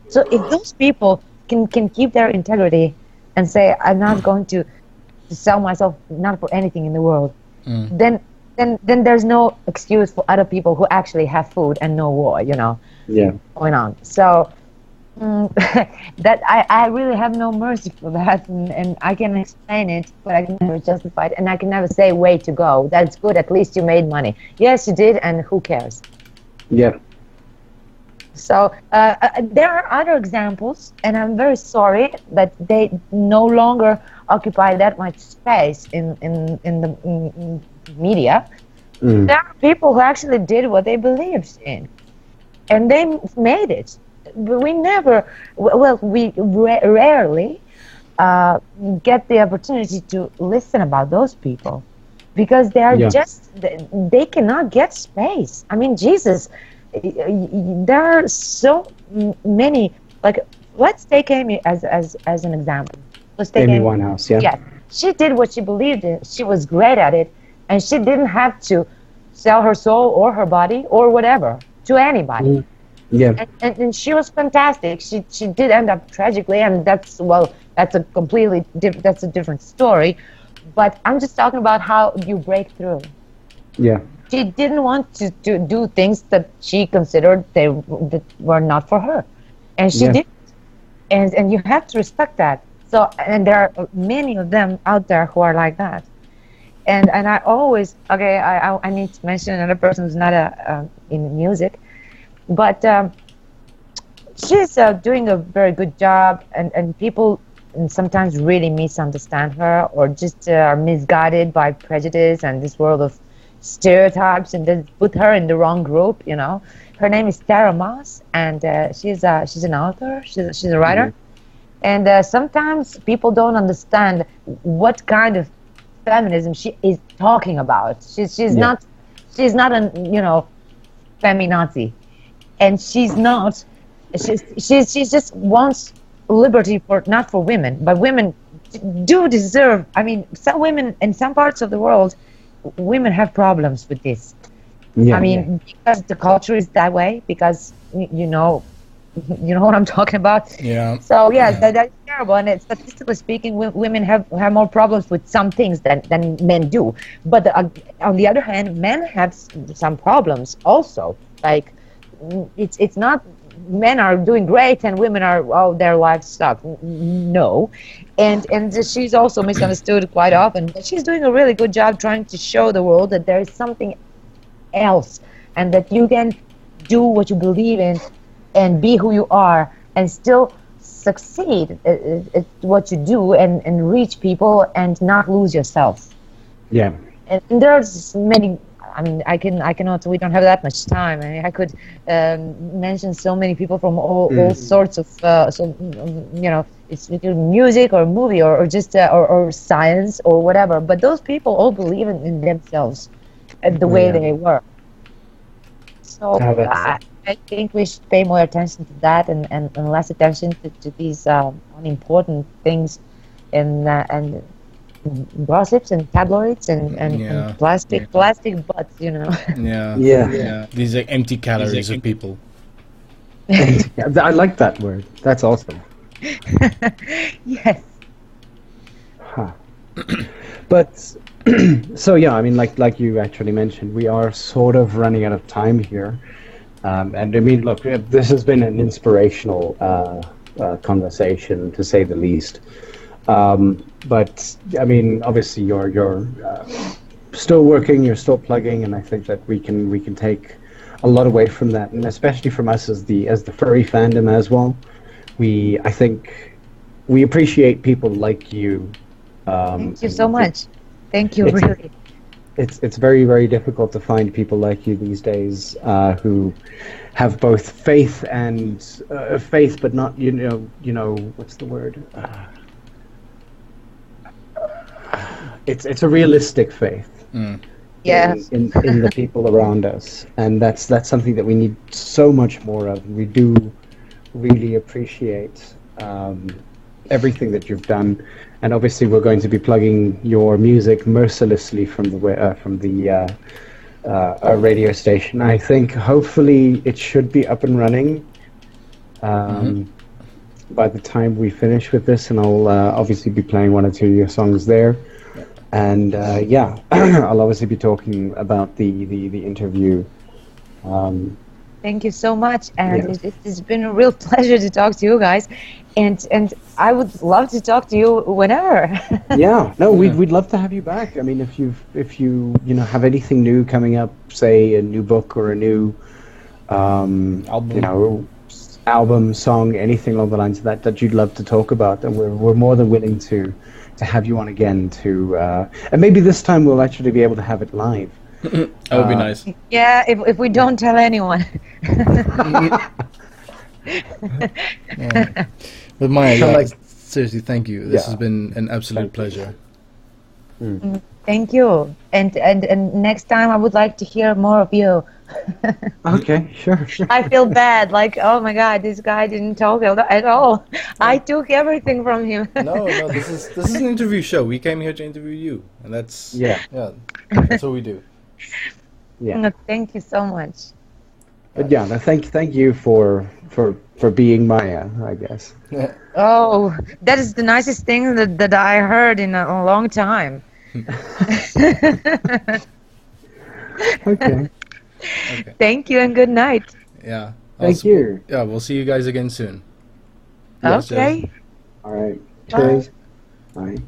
So if those people can keep their integrity and say, I'm not going to sell myself not for anything in the world, then there's no excuse for other people who actually have food and no war, going on. So that I really have no mercy for that, and I can explain it, but I can never justify it, and I can never say, way to go, that's good, at least you made money. Yes, you did, and who cares? Yeah. So there are other examples, and I'm very sorry that they no longer occupy that much space in the media. There are people who actually did what they believed in, and they made it. But we never, we rarely get the opportunity to listen about those people, because they are they cannot get space. I mean, Jesus, there are so many, like, let's take Amy as an example. Let's take Amy Winehouse, Yeah, she did what she believed in. She was great at it, and she didn't have to sell her soul or her body or whatever to anybody. Yeah. And she was fantastic. She did end up tragically, and that's a completely that's a different story. But I'm just talking about how you break through. Yeah. She didn't want to do things that she considered that were not for her, and she did. And you have to respect that. So, and there are many of them out there who are like that. And I always I need to mention another person who's not in music. But she's doing a very good job, and people sometimes really misunderstand her, or just are misguided by prejudice and this world of stereotypes, and then put her in the wrong group. Her name is Tara Moss, and she's an author. She's a writer, and sometimes people don't understand what kind of feminism she is talking about. She's not a feminazi. And she's not. She just wants liberty not for women, but women do deserve. I mean, some women in some parts of the world, women have problems with this. I mean, because the culture is that way. Because you know what I'm talking about. Yeah. So that's terrible. And statistically speaking, women have more problems with some things than men do. But on the other hand, men have some problems also. Like, it's not men are doing great and women are their lives suck. No, and she's also misunderstood quite often. But she's doing a really good job trying to show the world that there is something else, and that you can do what you believe in and be who you are and still succeed at what you do and reach people and not lose yourself. Yeah. And there's many. I mean, I cannot. We don't have that much time. I mean, I could mention so many people from all sorts of. It's music or movie or just or science or whatever. But those people all believe in themselves, the way they were. So I think we should pay more attention to that and less attention to these unimportant things and gossips and tabloids and plastic butts, Yeah. These are empty calories of people. I like that word. That's awesome. Yes. Huh. But so I mean, like you actually mentioned, we are sort of running out of time here. And I mean, look, this has been an inspirational conversation, to say the least. But I mean, obviously, you're still working, you're still plugging, and I think that we can take a lot away from that, and especially from us as the furry fandom as well. I think we appreciate people like you. Thank you so much. Thank you, really. It's very, very difficult to find people like you these days who have both faith and faith, but not what's the word? It's a realistic faith. Yes. In the people around us, and that's something that we need so much more of. We do really appreciate everything that you've done, and obviously we're going to be plugging your music mercilessly from the radio station. I think hopefully it should be up and running by the time we finish with this, and I'll obviously be playing one or two of your songs there. And I'll obviously be talking about the interview. Thank you so much, and it's been a real pleasure to talk to you guys, and I would love to talk to you whenever. We'd love to have you back. I mean, if you have anything new coming up, say a new book or a new album, song, anything along the lines of that you'd love to talk about, then we're more than willing to have you on again and maybe this time we'll actually be able to have it live. That would be nice. Yeah, if we don't tell anyone. But Maja, seriously, thank you. This has been an absolute pleasure. Thank you. And next time I would like to hear more of you. Okay, sure. I feel bad, like, oh my God, this guy didn't talk at all. I took everything from him. No, this is an interview show. We came here to interview you, and that's that's what we do. Yeah. No, thank you so much. But thank you for being Maja, I guess. Oh, that is the nicest thing that I heard in a long time. Okay. Thank you and good night. Yeah. Thank you. Yeah, we'll see you guys again soon. Okay. All right. Cheers. Bye.